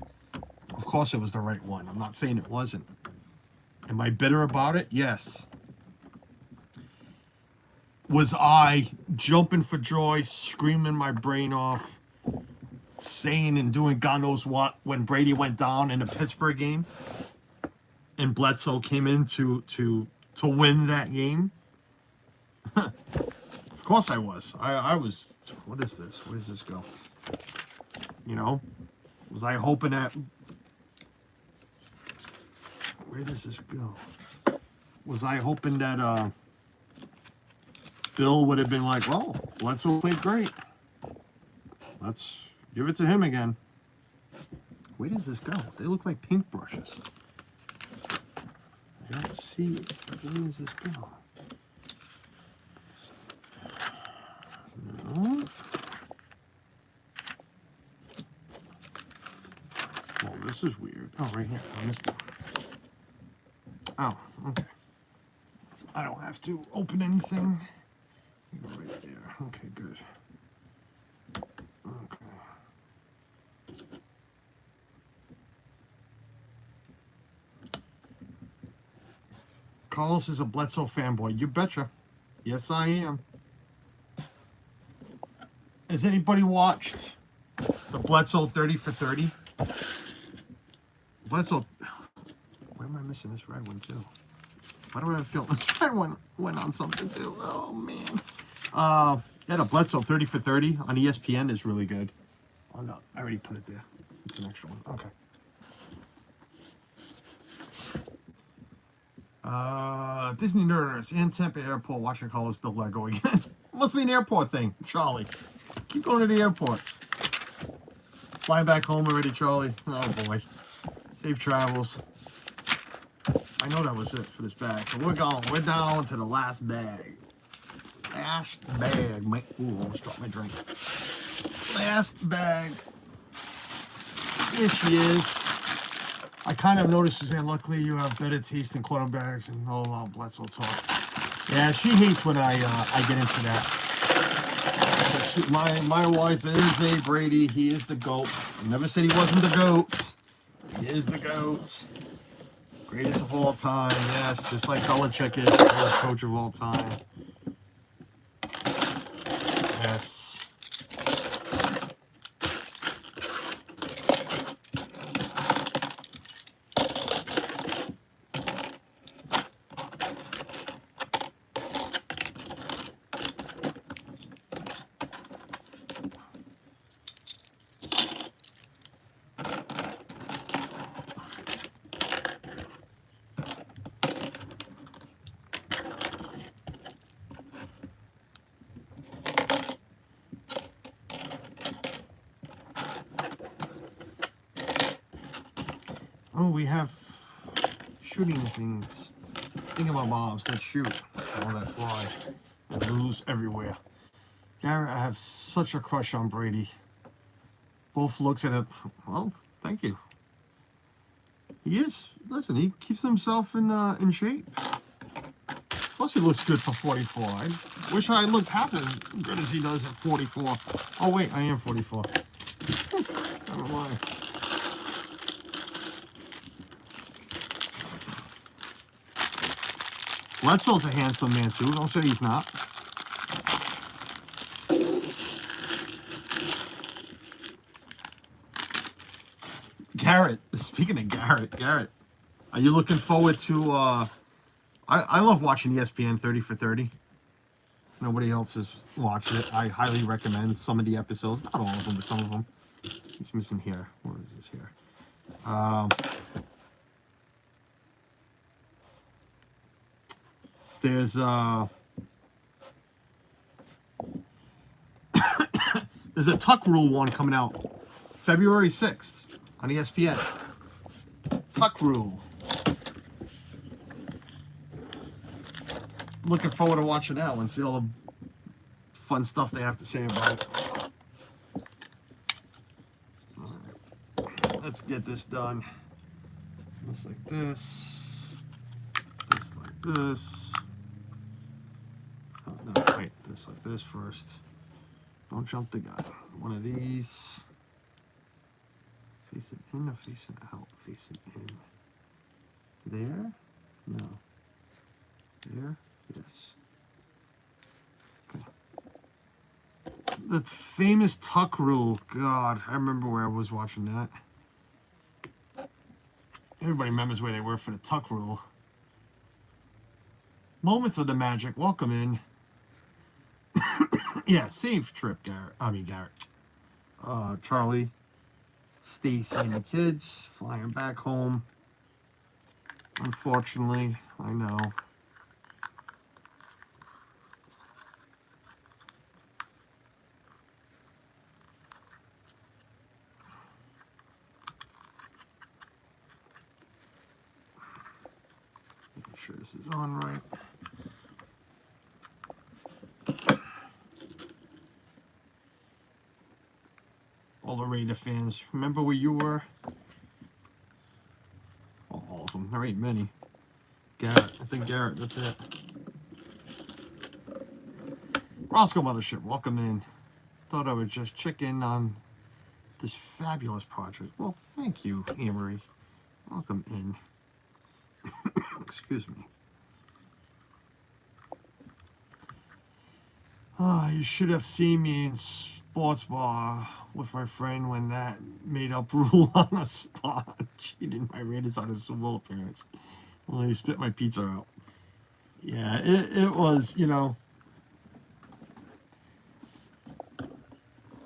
Speaker 1: of course it was the right one. I'm not saying it wasn't. Am I bitter about it? Yes. Was I jumping for joy, screaming my brain off, saying and doing God knows what when Brady went down in the Pittsburgh game and Bledsoe came in to win that game? Of course I was. I was, what is this? Where does this go? You know, was I hoping that, where does this go? Was I hoping that Bill would have been like, well, Bledsoe played great. Let's give it to him again. Where does this go? They look like pink brushes. I don't see it. Where does this go? No. Oh, this is weird. Oh, right here. I missed it. Oh, okay. I don't have to open anything. You go right there. Okay, good. Okay. Carlos is a Bledsoe fanboy. You betcha. Yes, I am. Has anybody watched the Bledsoe 30 for 30? Bledsoe. Why am I missing this red one, too? Why do I have a feeling this red one went on something, too? Oh, man. Yeah, the Bledsoe 30 for 30 on ESPN is really good. Oh, no. I already put it there. It's an extra one. Okay. Disney nerds in Tempe Airport watching Carlos build Lego again. Must be an airport thing, Charlie. Keep going to the airports. Flying back home already, Charlie. Oh, boy. Safe travels. I know that was it for this bag. So we're going. We're down to the last bag. Last bag. Ooh, almost dropped my drink. Last bag. Here she is. I kind of noticed, Suzanne, luckily you have better taste in quarterbacks and all about Bledsoe talk. Yeah, she hates when I get into that. My wife is a Brady. He is the GOAT. I never said he wasn't the GOAT. He is the GOAT. Greatest of all time. Yes, just like Belichick is the greatest coach of all time. Yes. Oh, we have shooting things. Think about mobs that shoot. All that fly. And loose everywhere. Garrett, I have such a crush on Brady. Both looks at it. Well, thank you. He is. Listen, he keeps himself in shape. Plus, he looks good for 44. I wish I looked half as good as he does at 44. Oh, wait, I am 44. I don't know why. Bledsoe's a handsome man too. Don't say he's not. Garrett. Speaking of Garrett, are you looking forward to? I love watching ESPN 30 for 30. Nobody else has watched it. I highly recommend some of the episodes. Not all of them, but some of them. He's missing here. Where is this here? There's there's a Tuck Rule one coming out February 6th on ESPN. Tuck Rule. Looking forward to watching that one. See all the fun stuff they have to say about it. All right. Let's get this done. Just like this. Just like this. Oh, no, wait. This like this first. Don't jump the gun. One of these. Face it in or face it out? Face it in. There? No. There? Yes. Okay. The famous Tuck Rule. God, I remember where I was watching that. Everybody remembers where they were for the Tuck Rule. Moments of the Magic. Welcome in. Yeah, safe trip, Garrett. Charlie, Stacy, and the kids flying back home. Unfortunately, I know. Making sure this is on right. All the Raider fans, remember where you were? Well, all of them. There ain't many. Garrett. I think Garrett, that's it. Roscoe Mothership, welcome in. Thought I would just check in on this fabulous project. Well, thank you, Amory. Welcome in. Excuse me. Oh, you should have seen me in sports bar with my friend when that made-up rule on a spot. Cheated my Raiders on a Super Bowl appearance. Well, he spit my pizza out. Yeah, it was, you know.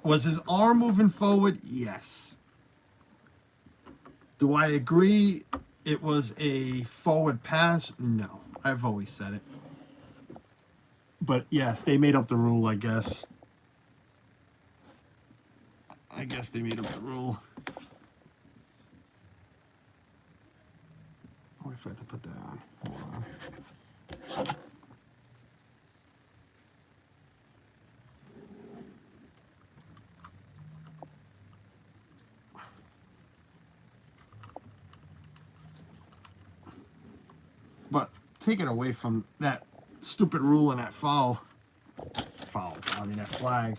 Speaker 1: Was his arm moving forward? Yes. Do I agree it was a forward pass? No. I've always said it. But yes, they made up the rule, I guess. I guess they made up the rule. Oh, I forgot to put that on. Hold on. But take it away from that stupid rule and that that flag.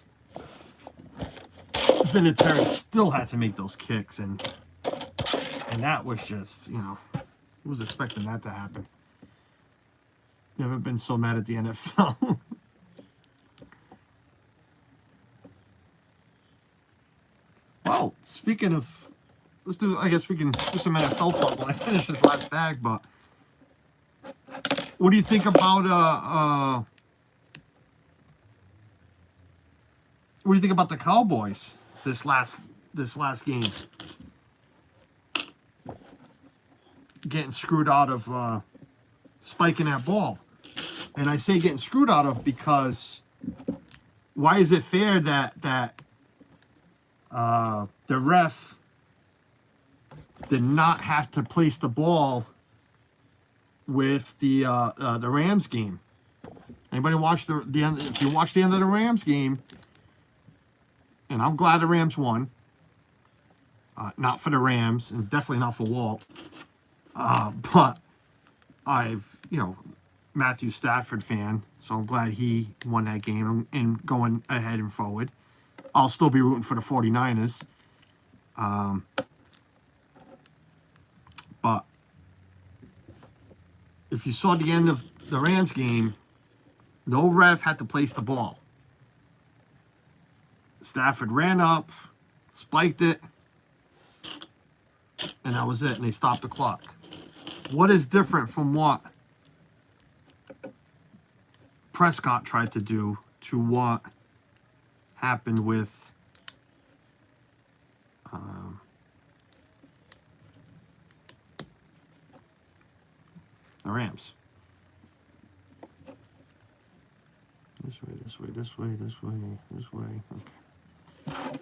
Speaker 1: Vinatieri still had to make those kicks, and that was just, you know, who was expecting that to happen? Never been so mad at the NFL. Well, speaking of, I guess we can do some NFL talk when I finish this last bag, but what do you think about what do you think about the Cowboys this last game? Getting screwed out of spiking that ball. And I say getting screwed out of because why is it fair that the ref did not have to place the ball with the Rams game? Anybody watch the end? If you watch the end of the Rams game, and I'm glad the Rams won. Not for the Rams, and definitely not for Walt. But Matthew Stafford fan, so I'm glad he won that game and going ahead and forward. I'll still be rooting for the 49ers. But if you saw the end of the Rams game, no ref had to place the ball. Stafford ran up, spiked it, and that was it, and they stopped the clock. What is different from what Prescott tried to do to what happened with the Rams? This way, this way, this way, this way, this way. Okay.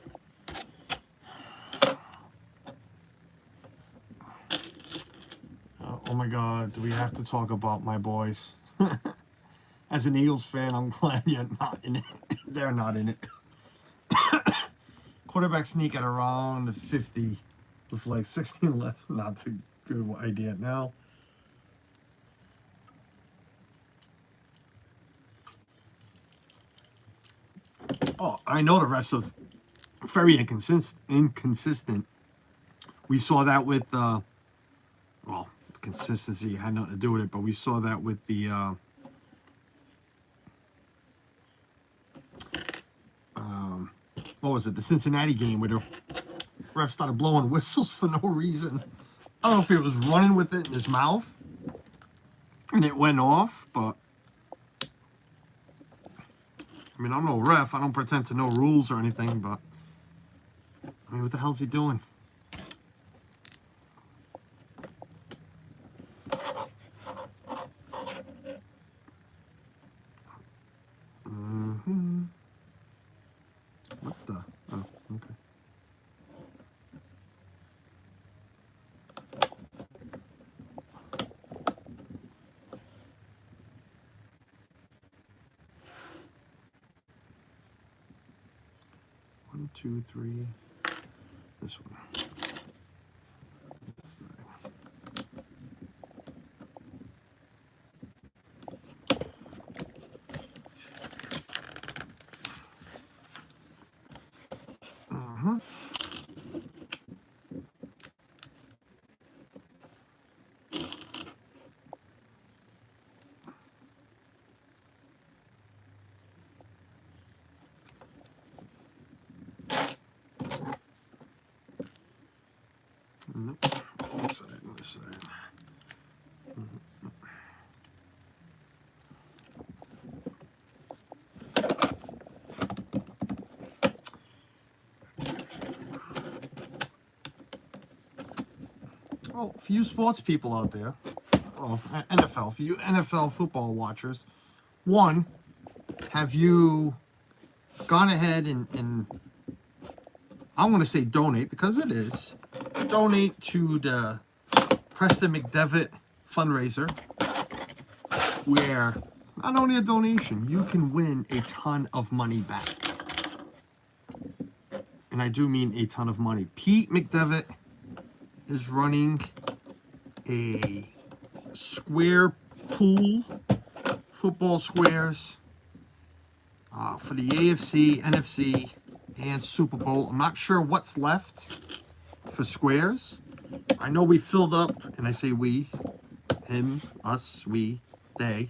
Speaker 1: Oh my God, do we have to talk about my boys? As an Eagles fan, I'm glad you're not in it. They're not in it. Quarterback sneak at around 50 with like 16 left. Not a good idea now. Oh, I know the refs are very inconsistent. We saw that with, well, consistency had nothing to do with it, but we saw that with the, what was it, the Cincinnati game where the ref started blowing whistles for no reason. I don't know if he was running with it in his mouth and it went off, but I mean, I'm no ref. I don't pretend to know rules or anything, but I mean, what the hell's he doing? What the? Oh, okay. One, two, three. This one. This side. Nope. This side, this side. Well, for you sports people out there, well, NFL, for you NFL football watchers, one, have you gone ahead and I'm going to say donate, because it is, donate to the Preston McDevitt fundraiser, where not only a donation, you can win a ton of money back. And I do mean a ton of money. Pete McDevitt is running a square pool, football squares, for the AFC, NFC, and Super Bowl. I'm not sure what's left for squares. I know we filled up, and I say we, him, us, we, they,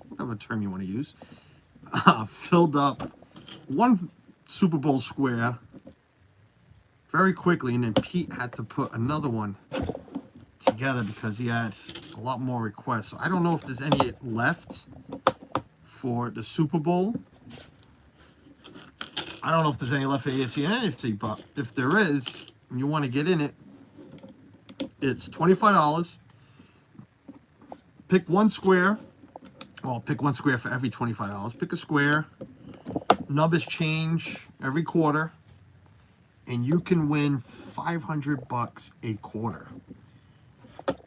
Speaker 1: whatever term you want to use, filled up one Super Bowl square very quickly, and then Pete had to put another one together because he had a lot more requests. So I don't know if there's any left for the Super Bowl. I don't know if there's any left for AFC and NFC, but if there is, and you want to get in it, it's $25. Pick one square. Well, pick one square for every $25. Pick a square. Numbers change every quarter. And you can win $500 a quarter.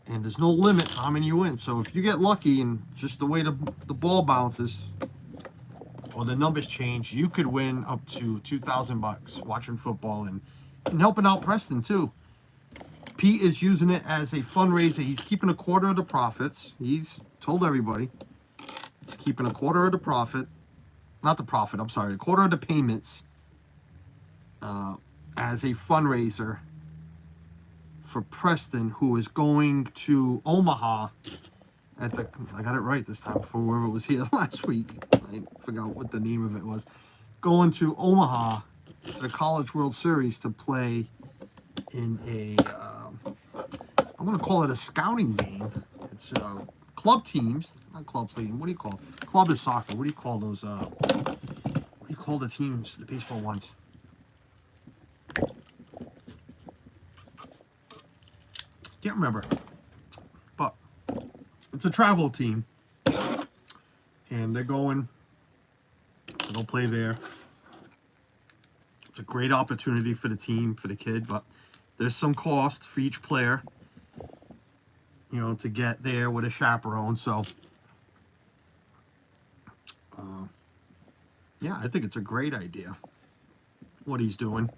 Speaker 1: And there's no limit to how many you win. So if you get lucky and just the way the ball bounces or the numbers change, you could win up to $2,000 watching football and helping out Preston too. Pete is using it as a fundraiser. He's keeping a quarter of the profits. He's told everybody he's keeping a quarter of the profit. Not the profit, I'm sorry. A quarter of the payments as a fundraiser for Preston, who is going to Omaha I got it right this time before whoever was here last week. I forgot what the name of it was. Going to Omaha to the College World Series to play in a, I'm going to call it a scouting game. It's club teams, not club team. What do you call it? Club is soccer. What do you call those? What do you call the teams, the baseball ones? Can't remember. But it's a travel team. And they're going to go play there. It's a great opportunity for the team, for the kid, but there's some cost for each player, you know, to get there with a chaperone. So, yeah, I think it's a great idea what he's doing.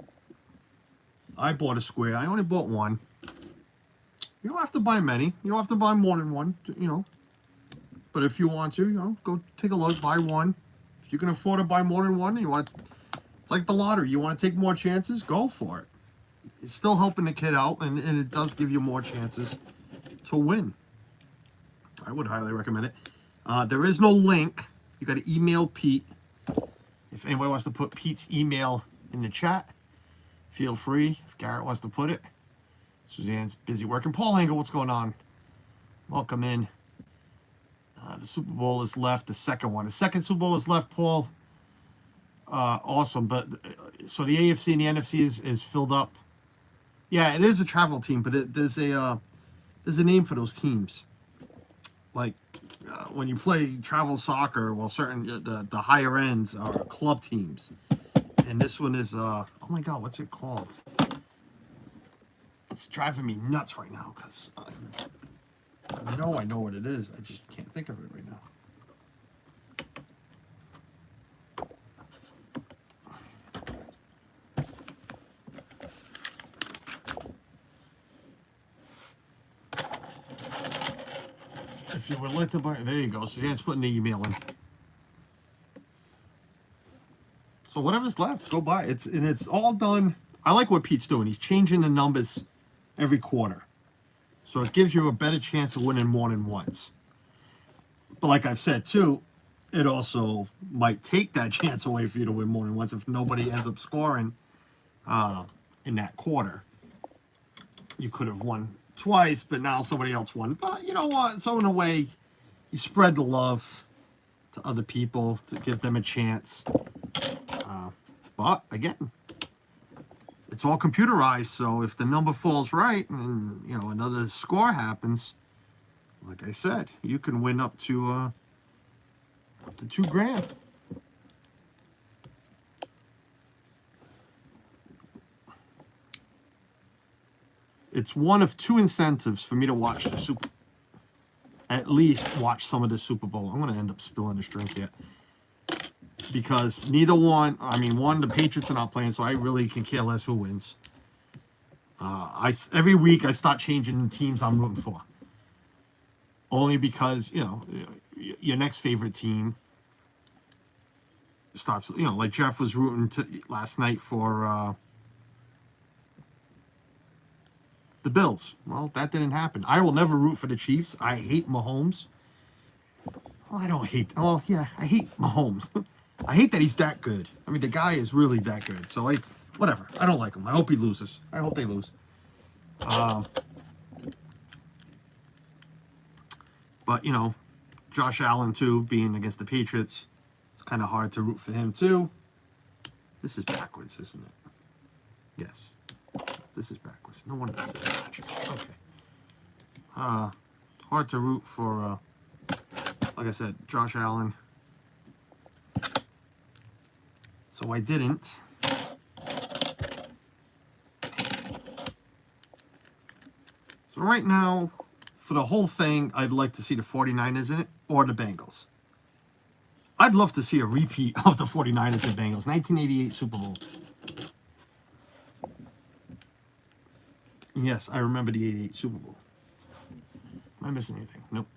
Speaker 1: I bought a square. I only bought one. You don't have to buy many. You don't have to buy more than one, you know. But if you want to, you know, go take a look, buy one. If you can afford to buy more than one, and you want to, it's like the lottery. You want to take more chances, go for it. It's still helping the kid out, and it does give you more chances to win. I would highly recommend it. There is no link. You got to email Pete. If anybody wants to put Pete's email in the chat, feel free. If Garrett wants to put it. Suzanne's busy working. Paul Engel, what's going on? Welcome in. The Super Bowl is left. The second one. The second Super Bowl is left, Paul. Awesome. But so the AFC and the NFC is filled up. Yeah, it is a travel team, but there's a name for those teams. Like when you play travel soccer, well, certain the higher ends are club teams, and this one is oh my God, what's it called? It's driving me nuts right now because I know what it is. I just can't think of it right now. If you would like to buy, there you go. Suzanne's putting the email in. So whatever's left, go buy it. It's all done. I like what Pete's doing. He's changing the numbers every quarter, so it gives you a better chance of winning more than once. But like I've said too, it also might take that chance away for you to win more than once if nobody ends up scoring in that quarter. You could have won twice, but now somebody else won. But you know what? So in a way, you spread the love to other people to give them a chance. But again, it's all computerized. So if the number falls right and you know another score happens, like I said, you can win up to $2,000. It's one of two incentives for me to watch the Super. At least watch some of the Super Bowl. I'm going to end up spilling this drink here. Because neither one, I mean, one, the Patriots are not playing, so I really can care less who wins. Every week I start changing the teams I'm rooting for. Only because, you know, your next favorite team starts, you know, like Jeff was rooting last night for the Bills. Well, that didn't happen. I will never root for the Chiefs. I hate Mahomes. Well, I don't hate, well, yeah, I hate Mahomes. I hate that he's that good. I mean, the guy is really that good. So, whatever. I don't like him. I hope he loses. I hope they lose. But, you know, Josh Allen, too, being against the Patriots, it's kind of hard to root for him, too. This is backwards, isn't it? Yes. This is backwards. No wonder this is magic. Okay. Hard to root for, like I said, Josh Allen. So I didn't. So right now, for the whole thing, I'd like to see the 49ers in it or the Bengals. I'd love to see a repeat of the 49ers and Bengals. 1988 Super Bowl. Yes, I remember the 88 Super Bowl. Am I missing anything? Nope.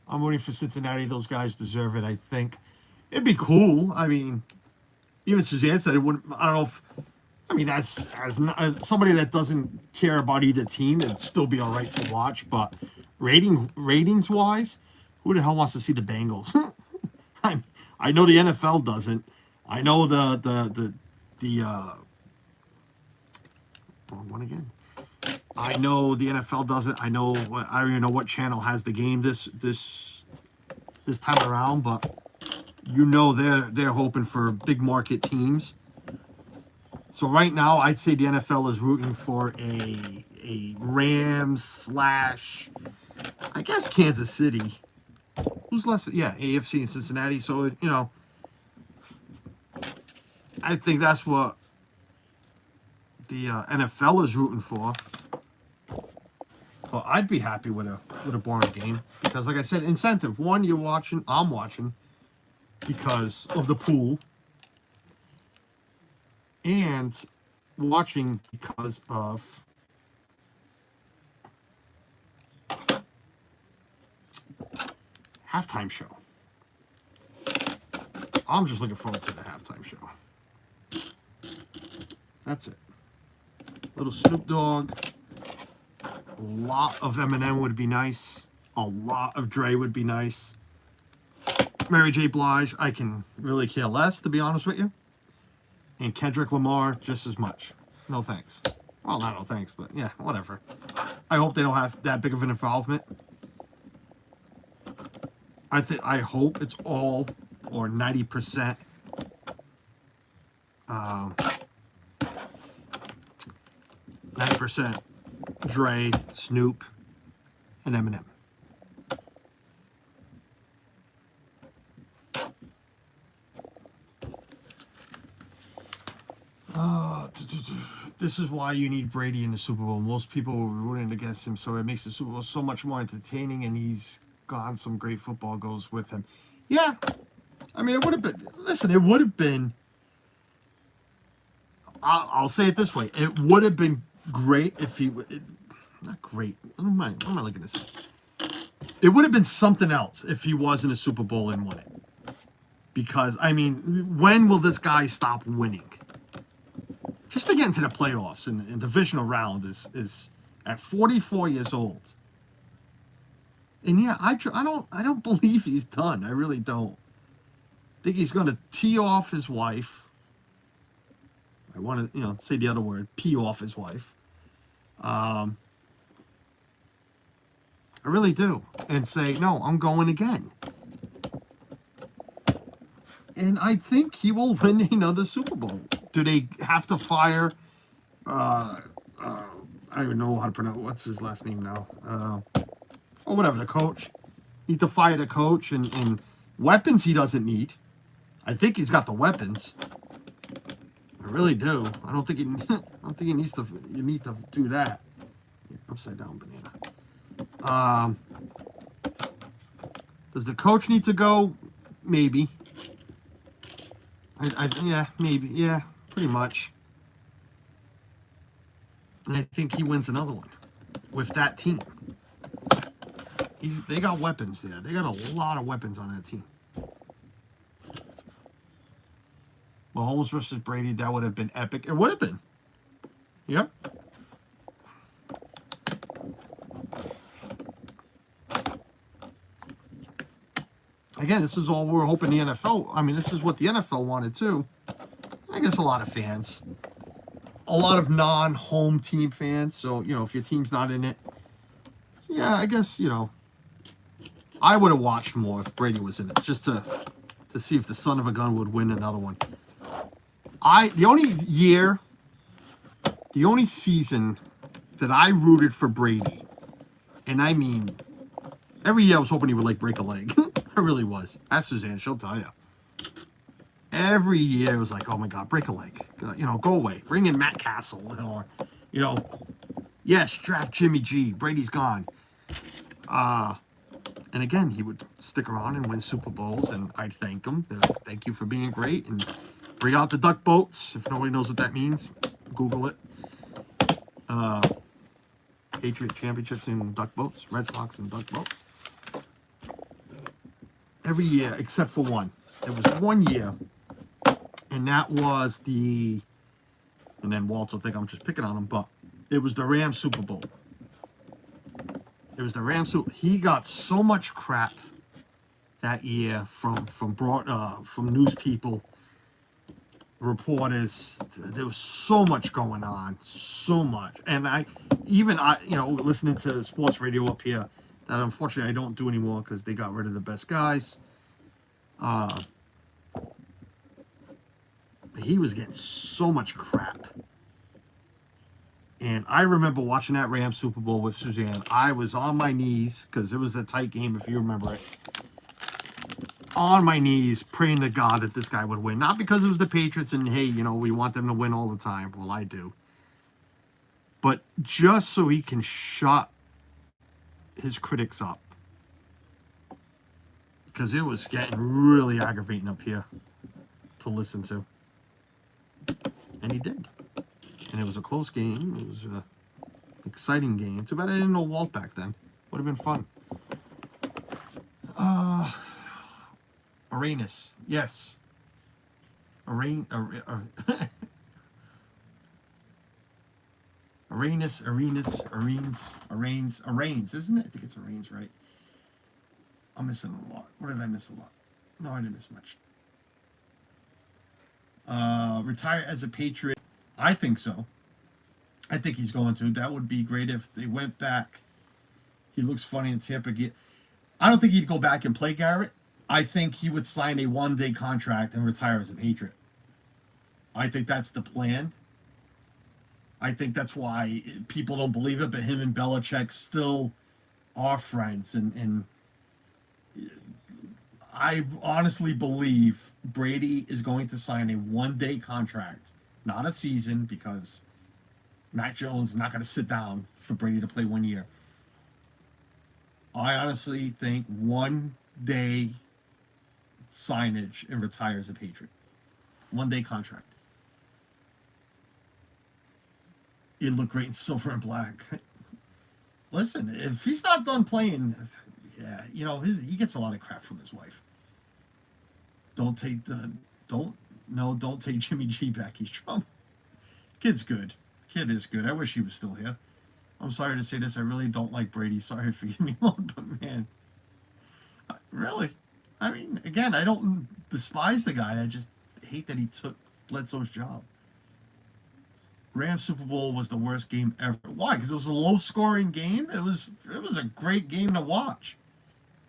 Speaker 1: I'm rooting for Cincinnati. Those guys deserve it, I think. It'd be cool. I mean, even Suzanne said it wouldn't. I don't know if. I mean, as somebody that doesn't care about either team, it'd still be all right to watch. But ratings wise, who the hell wants to see the Bengals? I know the NFL doesn't. I know the wrong one again. I know the NFL doesn't. I don't even know what channel has the game this time around, but you know they're hoping for big market teams. So right now, I'd say the NFL is rooting for a Rams slash, I guess, Kansas City. Who's less? Yeah, AFC and Cincinnati. So I think that's what the NFL is rooting for. But I'd be happy with a boring game because, like I said, incentive. One, you're watching. I'm watching because of the pool, and watching because of halftime show. I'm just looking forward to the halftime show. That's it. Little Snoop Dogg. A lot of Eminem would be nice. A lot of Dre would be nice. Mary J. Blige, I can really care less, to be honest with you. And Kendrick Lamar, just as much. No thanks. Well, not no thanks, but yeah, whatever. I hope they don't have that big of an involvement. I hope it's all or 90% 90% Dre, Snoop, and Eminem. This is why you need Brady in the Super Bowl. Most people were rooting against him, so it makes the Super Bowl so much more entertaining, and he's gone. Some great football goes with him. Yeah, I mean, it would have been. Listen, it would have been. I'll say it this way: it would have been great if he. Not great. What am I looking to say? It would have been something else if he was in a Super Bowl and won it. Because I mean, when will this guy stop winning? Just to get into the playoffs and the divisional round is at 44 years old. And yeah, I don't believe he's done. I really don't. I think he's going to tee off his wife. I want to, say the other word, pee off his wife. I really do. And say, no, I'm going again. And I think he will win another Super Bowl. Do they have to fire? I don't even know how to pronounce. What's his last name now? Or whatever, the coach. Need to fire the coach and weapons he doesn't need. I think he's got the weapons. I really do. I don't think he needs to. You need to do that. Upside down banana. Does the coach need to go? Maybe. Yeah, maybe. Yeah, pretty much. And I think he wins another one with that team. They got weapons there. They got a lot of weapons on that team. Mahomes versus Brady, that would have been epic. It would have been. Yep. Again, this is all we're hoping the NFL. I mean, this is what the NFL wanted too. I guess a lot of fans. A lot of non-home team fans. So, if your team's not in it. So yeah, I guess, I would have watched more if Brady was in it. Just to see if the son of a gun would win another one. The only season that I rooted for Brady, and I mean, every year I was hoping he would break a leg. I really was. Ask Suzanne, she'll tell you. Every year it was like, oh my God, break a leg. Go away. Bring in Matt Castle. Or, yes, draft Jimmy G. Brady's gone. And again, he would stick around and win Super Bowls, and I'd thank him. Thank you for being great. And bring out the duck boats. If nobody knows what that means, Google it. Patriot championships in duck boats. Red Sox in duck boats. Every year, except for one. There was one year, and that was and then Walt will think I'm just picking on him, but it was the Rams Super Bowl. It was the Rams who he got so much crap that year from news people, reporters. There was so much going on, so much, and I listening to sports radio up here that unfortunately I don't do anymore because they got rid of the best guys. He was getting so much crap. And I remember watching that Rams Super Bowl with Suzanne. I was on my knees, because it was a tight game, if you remember it. On my knees, praying to God that this guy would win. Not because it was the Patriots and, hey, we want them to win all the time. Well, I do. But just so he can shut his critics up. Because it was getting really aggravating up here to listen to. And he did. And it was a close game. It was an exciting game. Too bad I didn't know Walt back then. Would have been fun. Arenas. Yes. Arenas, isn't it? I think it's Arenas, right? I'm missing a lot. What did I miss a lot? No, I didn't miss much. Retire as a Patriot. I think so. I think he's going to. That would be great if they went back. He looks funny in Tampa. I don't think he'd go back and play Garrett. I think he would sign a one-day contract and retire as a Patriot. I think that's the plan. I think that's why people don't believe it, but him and Belichick still are friends. And I honestly believe Brady is going to sign a one-day contract, not a season, because Mac Jones is not going to sit down for Brady to play 1 year. I honestly think 1 day signage and retire as a Patriot. 1 day contract. It'd look great in silver and black. Listen, if he's not done playing, yeah, he gets a lot of crap from his wife. Don't take Jimmy G back. He's trouble. Kid's good. Kid is good. I wish he was still here. I'm sorry to say this. I really don't like Brady. Sorry, forgive me, Lord, but man, really. I mean, again, I don't despise the guy. I just hate that he took Bledsoe's job. Rams Super Bowl was the worst game ever. Why? Because it was a low-scoring game. It was a great game to watch.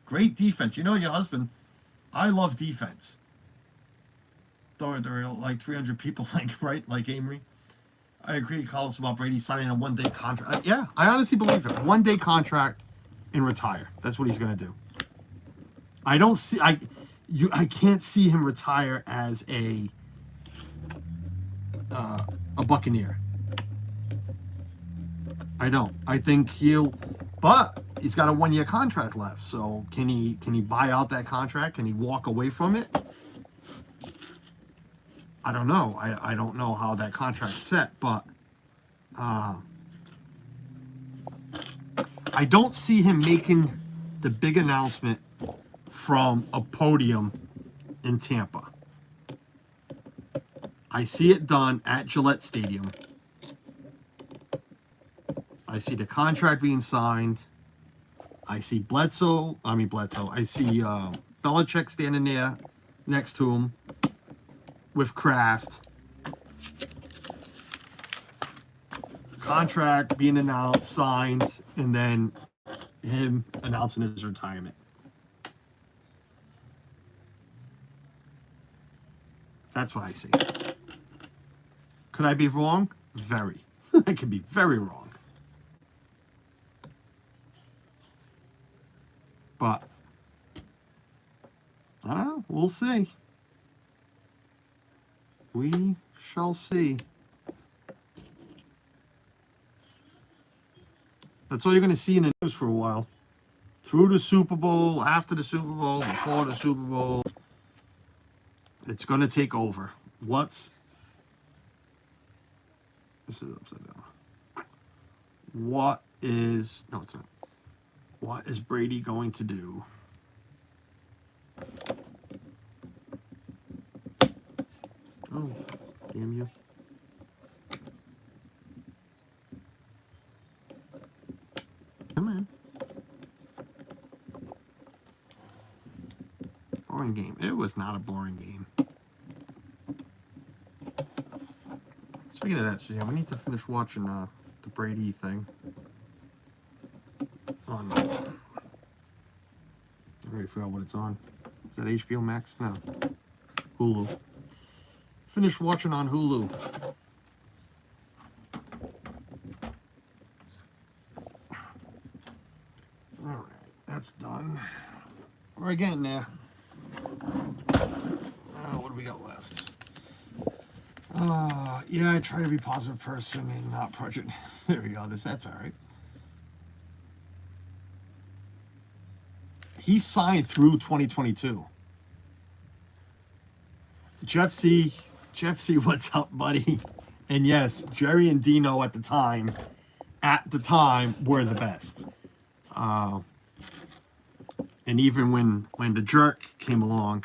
Speaker 1: Great defense. Your husband. I love defense. There are like 300 people like Amory. I agree, Carlos, about Brady signing a one-day contract. Yeah, I honestly believe it. 1 day contract and retire. That's what he's going to do. I can't see him retire as a Buccaneer. I don't. I think but he's got a 1 year contract left. So can he buy out that contract? Can he walk away from it? I don't know. I don't know how that contract's set, but I don't see him making the big announcement from a podium in Tampa. I see it done at Gillette Stadium. I see the contract being signed. I see Bledsoe. I see Belichick standing there next to him with Kraft. Contract being announced, signed, and then him announcing his retirement. That's what I see. Could I be wrong? Very. I could be very wrong. But I don't know. We'll see. We shall see. That's all you're going to see in the news for a while. Through the Super Bowl, after the Super Bowl, before the Super Bowl. It's going to take over. This is upside down. No, it's not. What is Brady going to do? Oh, damn you. Come on. Boring game. It was not a boring game. Speaking of that, so yeah, we need to finish watching the Brady thing. On, I already forgot what it's on. Is that HBO Max? No. Hulu. Finish watching on Hulu. Alright, that's done. We're getting there. What do we got left? Yeah, I try to be a positive person and not project. There we go. That's all right. He signed through 2022. Jeff C, what's up, buddy? And yes, Jerry and Dino at the time were the best. And even when the jerk came along,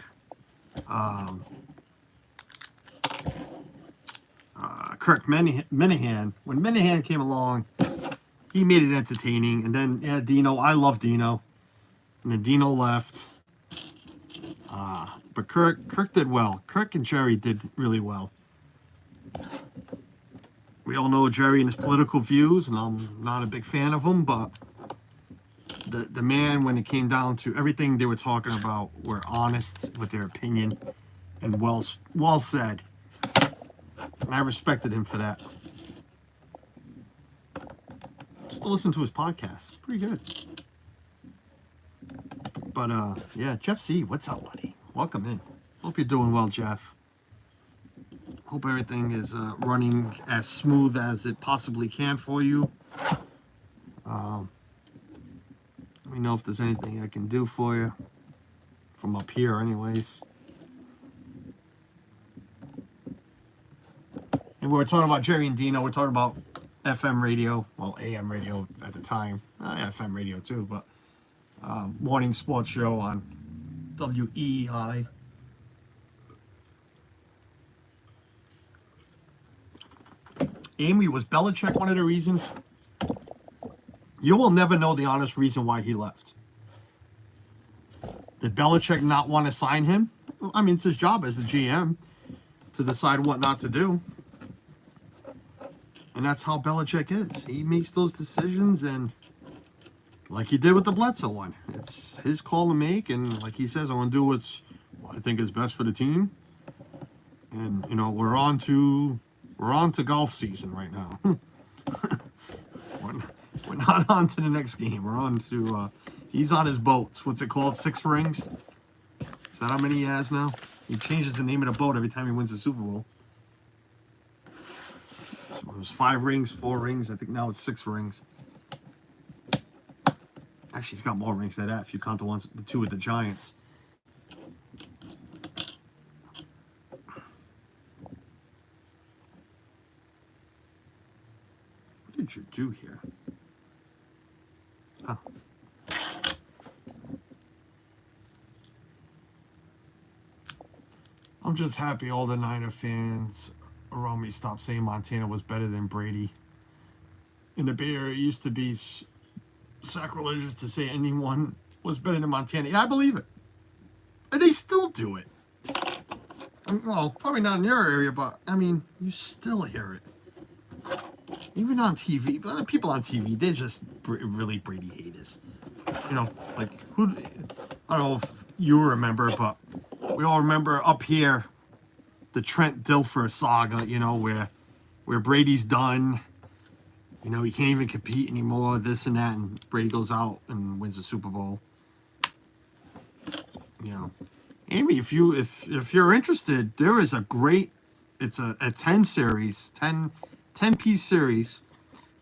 Speaker 1: Kirk Minahan, when Minahan came along, he made it entertaining. And then, yeah, Dino, I love Dino. And then Dino left. But Kirk did well. Kirk and Jerry did really well. We all know Jerry and his political views, and I'm not a big fan of him, but the man, when it came down to everything they were talking about, were honest with their opinion and well said. And I respected him for that. Still listen to his podcast. Pretty good. But, yeah, Jeff C, what's up, buddy? Welcome in. Hope you're doing well, Jeff. Hope everything is running as smooth as it possibly can for you. Let me know if there's anything I can do for you. From up here, anyways. And we were talking about Jerry and Dino. We're talking about FM radio. Well, AM radio at the time. FM radio, too, but morning sports show on WEI. Amy, was Belichick one of the reasons? You will never know the honest reason why he left. Did Belichick not want to sign him? I mean, it's his job as the GM to decide what not to do. And that's how Belichick is. He makes those decisions, and like he did with the Bledsoe one, it's his call to make, and like he says, I want to do what I think is best for the team. And you know, we're on to golf season right now. we're not on to the next game. We're on to he's on his boat. What's it called? 6 rings? Is that how many he has now? He changes the name of the boat every time he wins the Super Bowl. So it was 5 rings, 4 rings. I think now it's 6 rings. Actually, he's got more rings than that if you count the 2 with the Giants. What did you do here? Oh. I'm just happy all the Niner fans around me stopped saying Montana was better than Brady. In the Bay Area, it used to be sacrilegious to say anyone was better than Montana. Yeah, I believe it. And they still do it. Well, probably not in your area, but, I mean, you still hear it. Even on TV. But people on TV, they're just really Brady haters. You know, like, I don't know if you remember, but we all remember up here the Trent Dilfer saga, you know, where Brady's done. You know, he can't even compete anymore, this and that, and Brady goes out and wins the Super Bowl. You know, Amy, if you're interested, there is a great, it's a 10 piece series.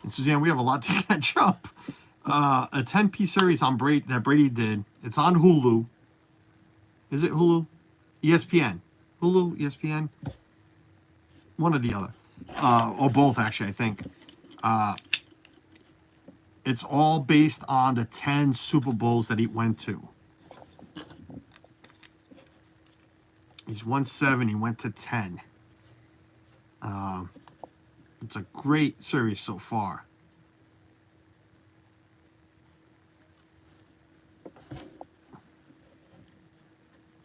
Speaker 1: And Suzanne, we have a lot to catch up. A 10-piece series on Brady that Brady did. It's on Hulu. Is it Hulu? ESPN. Hulu, ESPN. One or the other. Or both, actually, I think. It's all based on the 10 Super Bowls that he went to. He's won 7. He went to 10. It's a great series so far.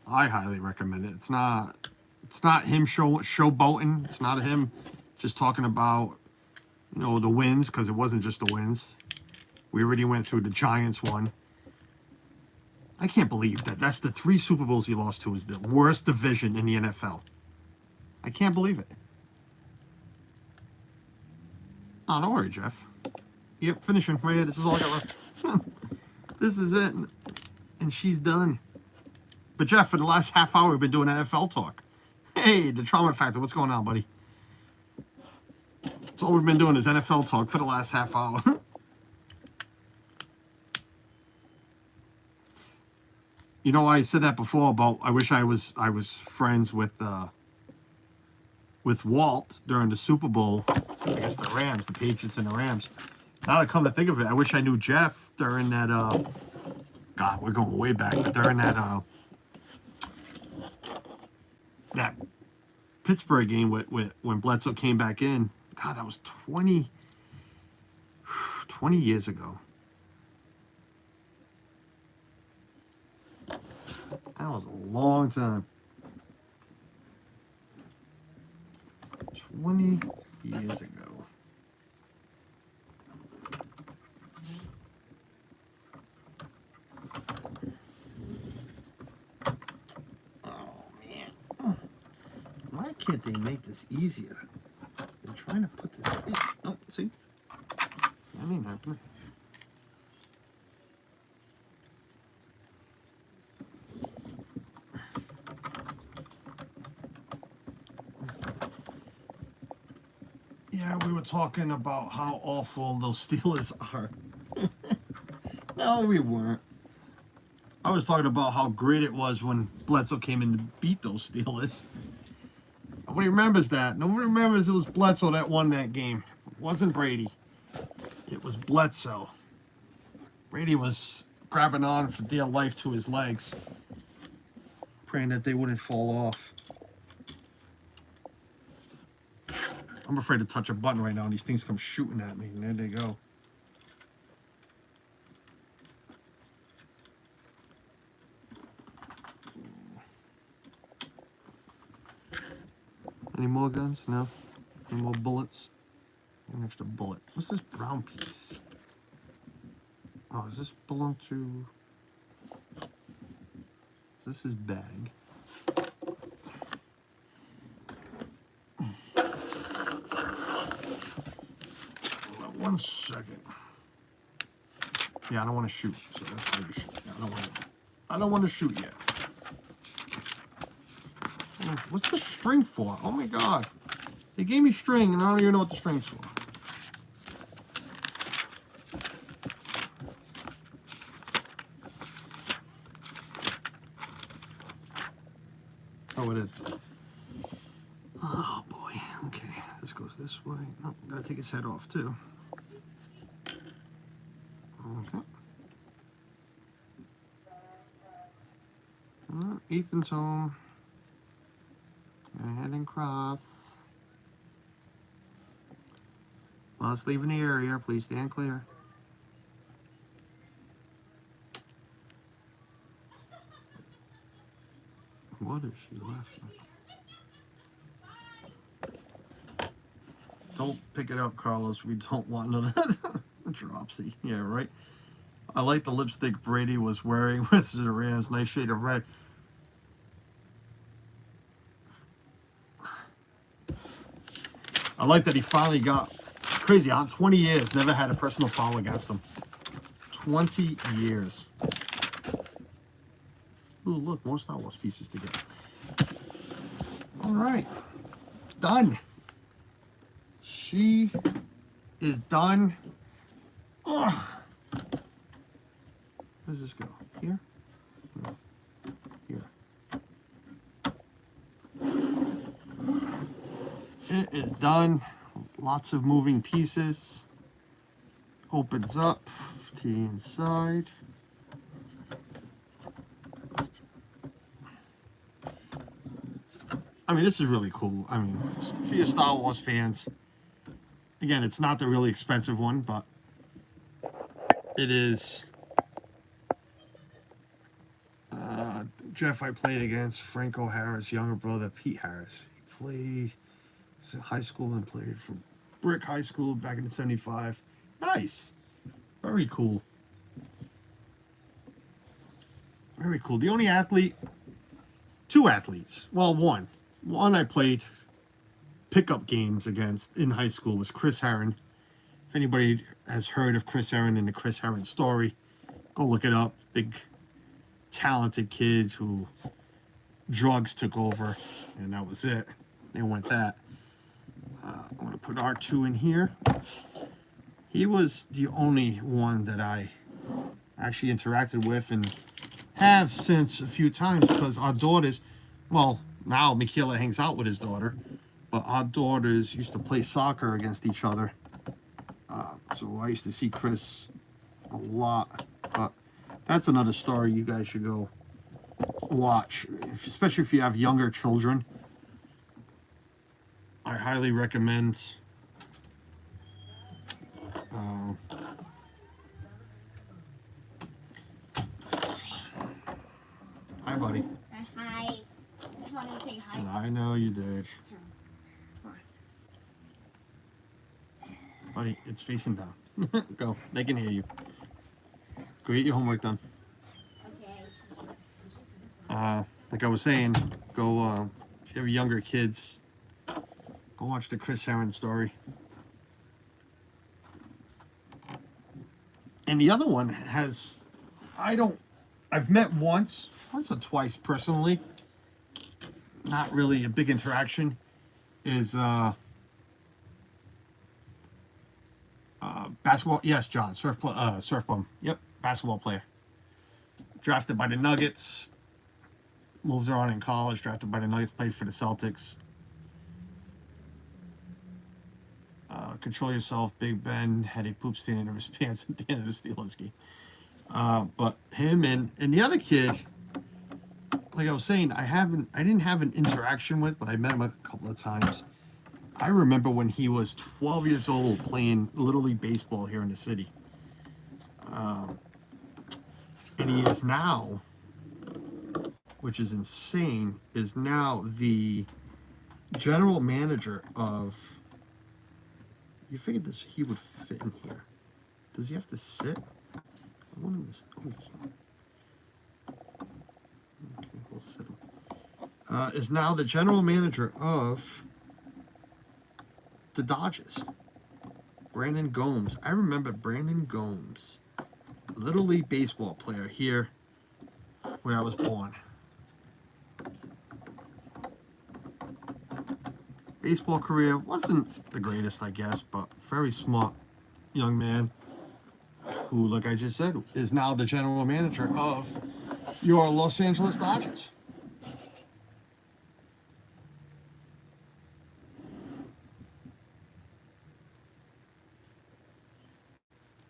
Speaker 1: I highly recommend it. It's not him showboating. It's not him just talking about, you know, the wins, because it wasn't just the wins. We already went through the Giants one. I can't believe that that's the 3 Super Bowls he lost to is the worst division in the NFL. I can't believe it. Oh, don't worry, Jeff. Yep, finishing. Right here. This is all I got left. This is it. And she's done. But Jeff, for the last half hour, we've been doing NFL talk. Hey, the trauma factor. What's going on, buddy? That's all we've been doing is NFL talk for the last half hour. You know, I said that before about I wish I was friends with Walt during the Super Bowl. I guess the Rams, the Patriots and the Rams. Now to come to think of it, I wish I knew Jeff during that God, we're going way back, but during that that Pittsburgh game when Bledsoe came back in. God, that was 20 years ago. That was a long time. 20 years ago. Oh, man. Why can't they make this easier? They're trying to put this in. Oh, see? That ain't happening. Yeah, we were talking about how awful those Steelers are. No, we weren't. I was talking about how great it was when Bledsoe came in to beat those Steelers. Nobody remembers that. Nobody remembers it was Bledsoe that won that game. It wasn't Brady. It was Bledsoe. Brady was grabbing on for dear life to his legs, praying that they wouldn't fall off. I'm afraid to touch a button right now, and these things come shooting at me, and there they go. Any more guns? No? Any more bullets? An extra bullet. What's this brown piece? Oh, does this belong to... Is this his bag? 1 second. Yeah, I don't want to shoot, so that's how you shoot. Yeah, I don't want to shoot yet. What's the string for? Oh my god. They gave me string and I don't even know what the string's for. Oh, it is. Oh boy. Okay, this goes this way. Oh, gotta take his head off too. Okay. Ethan's home. Go ahead and cross. While it's leaving the area, please stand clear. What is she laughing at? Don't pick it up, Carlos. We don't want none of that. Dropsy. Yeah, right. I like the lipstick Brady was wearing with the Rams. Nice shade of red. I like that he finally got... It's crazy, huh? 20 years, never had a personal foul against him. 20 years. Ooh, look, more Star Wars pieces to get. All right. Done. She is done. Ugh. Where does this go? Here? No. Here. It is done. Lots of moving pieces. Opens up to the inside. I mean, this is really cool. I mean, for your Star Wars fans, again, it's not the really expensive one, but it is Jeff I played against, Franco Harris, younger brother, Pete Harris. He played high school and played for Brick High School back in '75. Nice. Very cool. Very cool. The only athlete, two athletes. Well, one. One I played pickup games against in high school was Chris Herron. If anybody has heard of Chris Herron and the Chris Herron story, go look it up. Big, talented kid who drugs took over, and that was it. They went that. I'm going to put R2 in here. He was the only one that I actually interacted with and have since a few times, because our daughters, well, now Michaela hangs out with his daughter, but our daughters used to play soccer against each other. So I used to see Chris a lot, but that's another story you guys should go watch, especially if you have younger children. I highly recommend hi, buddy.
Speaker 2: Hi. Just wanted to say hi.
Speaker 1: I know you did. Buddy, it's facing down. Go. They can hear you. Go get your homework done.
Speaker 2: Okay.
Speaker 1: Like I was saying, go, if you have younger kids, go watch the Chris Herron story. And the other one has, I've met once or twice personally. Not really a big interaction. Is, basketball. Yes, John, surf bum. Yep, basketball player. Drafted by the Nuggets. Moved around in college. Drafted by the Nuggets. Played for the Celtics. Control yourself, Big Ben had a poop stain in his pants at the end of the Steelers game. But him and the other kid, like I was saying, I didn't have an interaction with, but I met him a couple of times. I remember when he was 12 years old playing Little League Baseball here in the city. And he is now, which is insane, is now the general manager of, you figured he would fit in here. Does he have to sit? I want him to, okay, we'll sit him. Is now the general manager of the Dodgers. Brandon Gomes. I remember Brandon Gomes, Little League Baseball player here where I was born. Baseball career wasn't the greatest, I guess, but very smart young man who, like I just said, is now the general manager of your Los Angeles Dodgers.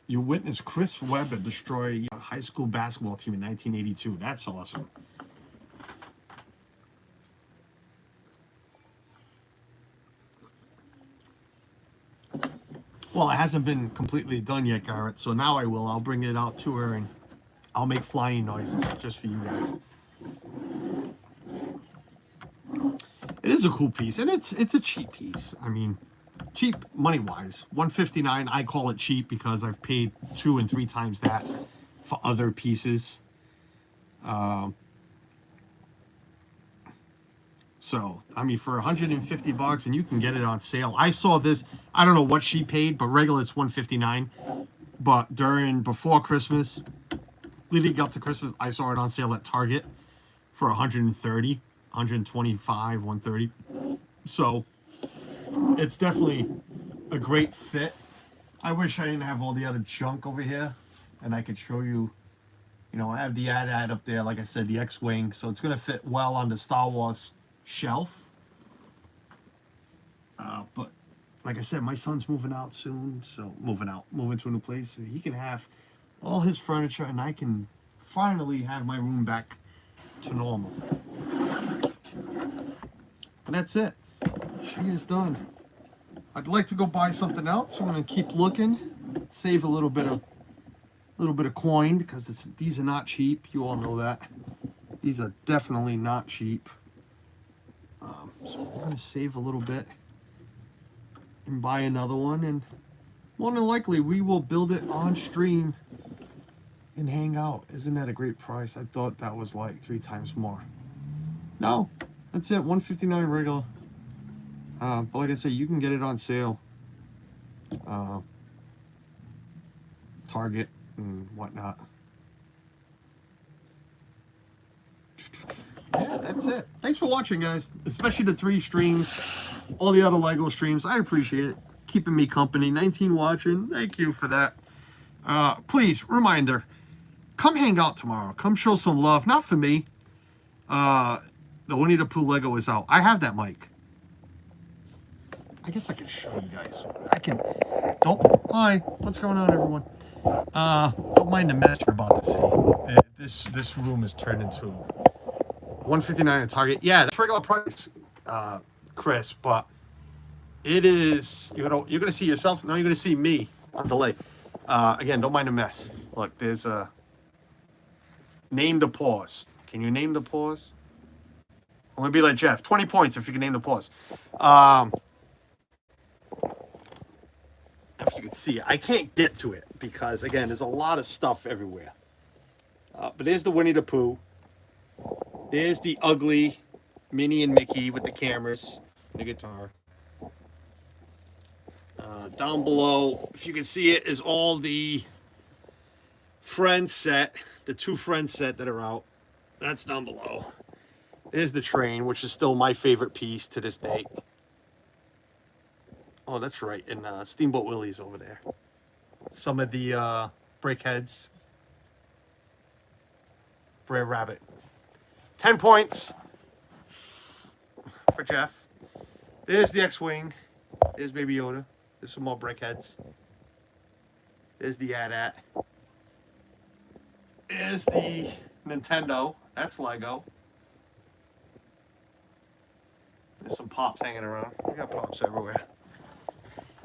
Speaker 1: You witnessed Chris Webber destroy a high school basketball team in 1982. That's awesome. Well, it hasn't been completely done yet, Garrett, so now I will. I'll bring it out to her and I'll make flying noises just for you guys. It is a cool piece, and it's a cheap piece. I mean, cheap money-wise. $159, I call it cheap because I've paid 2 and 3 times that for other pieces. So, I mean, for $150, and you can get it on sale. I saw this, I don't know what she paid, but regular it's $159. But before Christmas, leading up to Christmas, I saw it on sale at Target for $130, $125, $130. So, it's definitely a great fit. I wish I didn't have all the other junk over here, and I could show you, you know, I have the ad up there, like I said, the X-Wing, so it's going to fit well on the Star Wars shelf. But like I said, my son's moving out soon, so moving to a new place, so he can have all his furniture, and I can finally have my room back to normal. And that's it. She is done. I'd like to go buy something else. I'm gonna keep looking, save a little bit of coin, because these are not cheap. You all know that. These are definitely not cheap. So we're going to save a little bit and buy another one. And more than likely, we will build it on stream and hang out. Isn't that a great price? I thought that was like 3 times more. No, that's it. $159 regular. But like I said, you can get it on sale. Target and whatnot. Yeah, that's it. Thanks for watching, guys. Especially the 3 streams, all the other Lego streams. I appreciate it. Keeping me company. 19 watching. Thank you for that. Please, reminder, come hang out tomorrow. Come show some love. Not for me. The Winnie the Pooh Lego is out. I have that mic. I guess I can show you guys. I can. Don't. Hi. What's going on, everyone? Don't mind the mess you're about to see. This room is turned into $159 at Target. Yeah, that's regular price, Chris. But it is. You're gonna see yourself. Now you're gonna see me on delay. Again, don't mind the mess. Look, there's a name the pause. Can you name the pause? I'm gonna be like Jeff. 20 points if you can name the pause. If you can see it, I can't get to it because again, there's a lot of stuff everywhere. But there's the Winnie the Pooh. There's the ugly Minnie and Mickey with the cameras, the guitar. Down below, if you can see it, is all the Friends set, the 2 Friends set that are out. That's down below. There's the train, which is still my favorite piece to this day. Oh, that's right. And Steamboat Willie's over there. Some of the Breakheads. Brer Rabbit. 10 points for Jeff. There's the X-Wing. There's Baby Yoda. There's some more Breakheads. There's the AT-AT. There's the Nintendo. That's Lego. There's some Pops hanging around. We got Pops everywhere.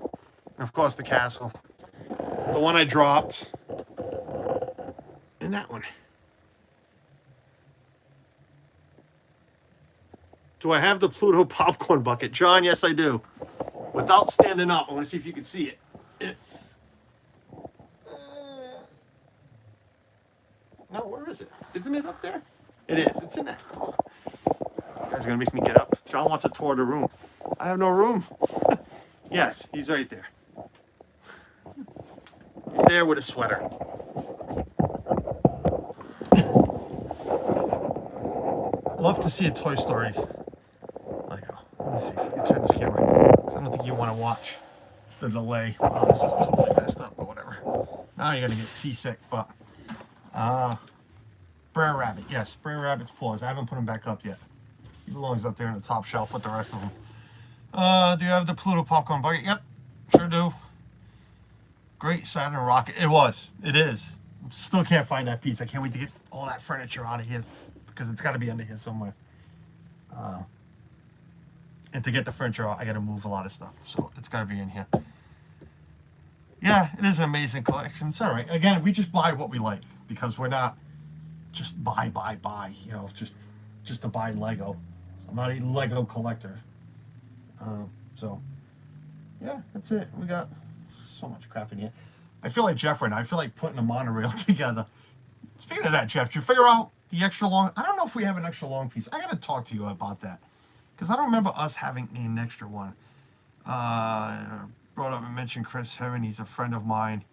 Speaker 1: And of course, the castle. The one I dropped. And that one. Do I have the Pluto popcorn bucket? John, yes, I do. Without standing up, I want to see if you can see it. It's... No, where is it? Isn't it up there? It is. It's in there. Oh. You guys are going to make me get up. John wants a tour of the room. I have no room. Yes, he's right there. He's there with a sweater. Love to see a Toy Story Lego. Let me see if I can turn this camera. Because I don't think you want to watch the delay. Oh, this is totally messed up, but whatever. Now you're going to get seasick, but... Brer Rabbit. Yes, Brer Rabbit's paws. I haven't put him back up yet. He belongs up there in the top shelf with the rest of them. Do you have the Pluto popcorn bucket? Yep, sure do. Great Saturn rocket. It was. It is. Still can't find that piece. I can't wait to get all that furniture out of here because it's got to be under here somewhere. And to get the furniture out, I got to move a lot of stuff. So it's got to be in here. Yeah, it is an amazing collection. It's all right. Again, we just buy what we like because we're not just buy. You know, just to buy Lego. I'm not a Lego collector. So, yeah, that's it. We got so much crap in here. I feel like Jeff right now. I feel like putting a monorail together. Speaking of that, Jeff, did you figure out the extra long? I don't know if we have an extra long piece. I got to talk to you about that because I don't remember us having an extra one. Brought up and mentioned Chris Heron. He's a friend of mine.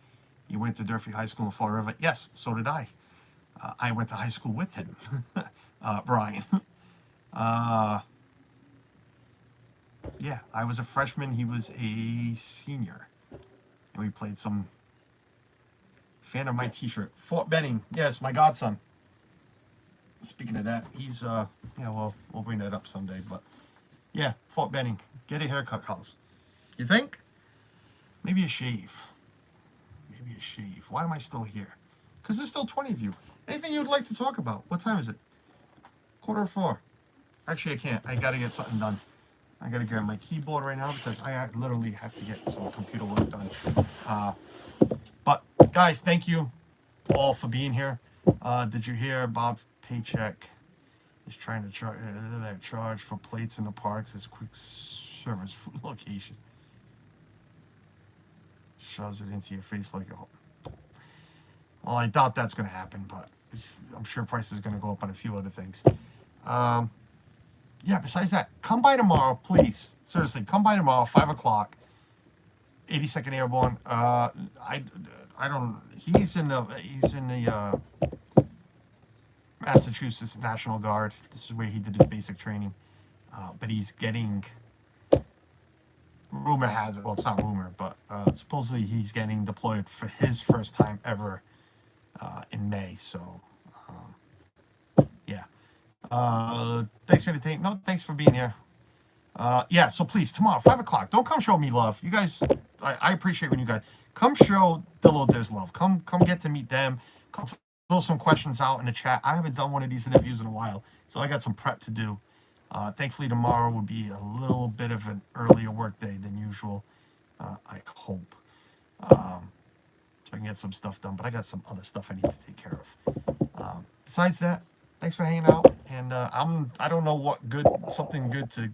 Speaker 1: He went to Durfee High School in Fall River. Yes, so did I. I went to high school with him, Brian. Yeah, I was a freshman. He was a senior. And we played some... Fan of my t-shirt. Fort Benning. Yes, my godson. Speaking of that, he's... yeah, well, we'll bring that up someday. But, yeah, Fort Benning. Get a haircut, Carlos. You think? Maybe a shave. Maybe a shave. Why am I still here? Because there's still 20 of you. Anything you'd like to talk about? What time is it? 3:45. Actually, I can't. I got to get something done. I got to grab my keyboard right now because I literally have to get some computer work done. But, guys, thank you all for being here. Did you hear Bob Paycheck He's trying to charge for plates in the parks as quick service food location. Shoves it into your face like a... Well, I doubt that's going to happen, but I'm sure price is going to go up on a few other things. Yeah, besides that, come by tomorrow, please. Seriously, come by tomorrow, 5 o'clock. 82nd Airborne. I don't... He's in the Massachusetts National Guard. This is where he did his basic training. But he's getting... Rumor has it, well, it's not rumor, but supposedly he's getting deployed for his first time ever in May. So, yeah. Thanks for everything. No, thanks for being here. Yeah, so please, tomorrow, 5 o'clock. Don't come show me love. You guys, I appreciate when you guys come show Dillo Diz love. Come get to meet them. Come throw some questions out in the chat. I haven't done one of these interviews in a while, so I got some prep to do. Thankfully, tomorrow will be a little bit of an earlier work day than usual. I hope. So I can get some stuff done, but I got some other stuff I need to take care of. Besides that, thanks for hanging out. And I don't know what something good to...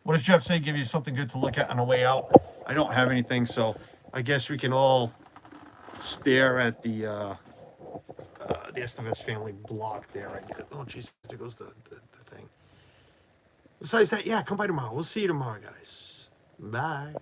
Speaker 1: What does Jeff say? Give you something good to look at on the way out? I don't have anything, so I guess we can all stare at the Estevez family block there. Oh, jeez, there goes the thing. Besides that, yeah, come by tomorrow. We'll see you tomorrow, guys. Bye.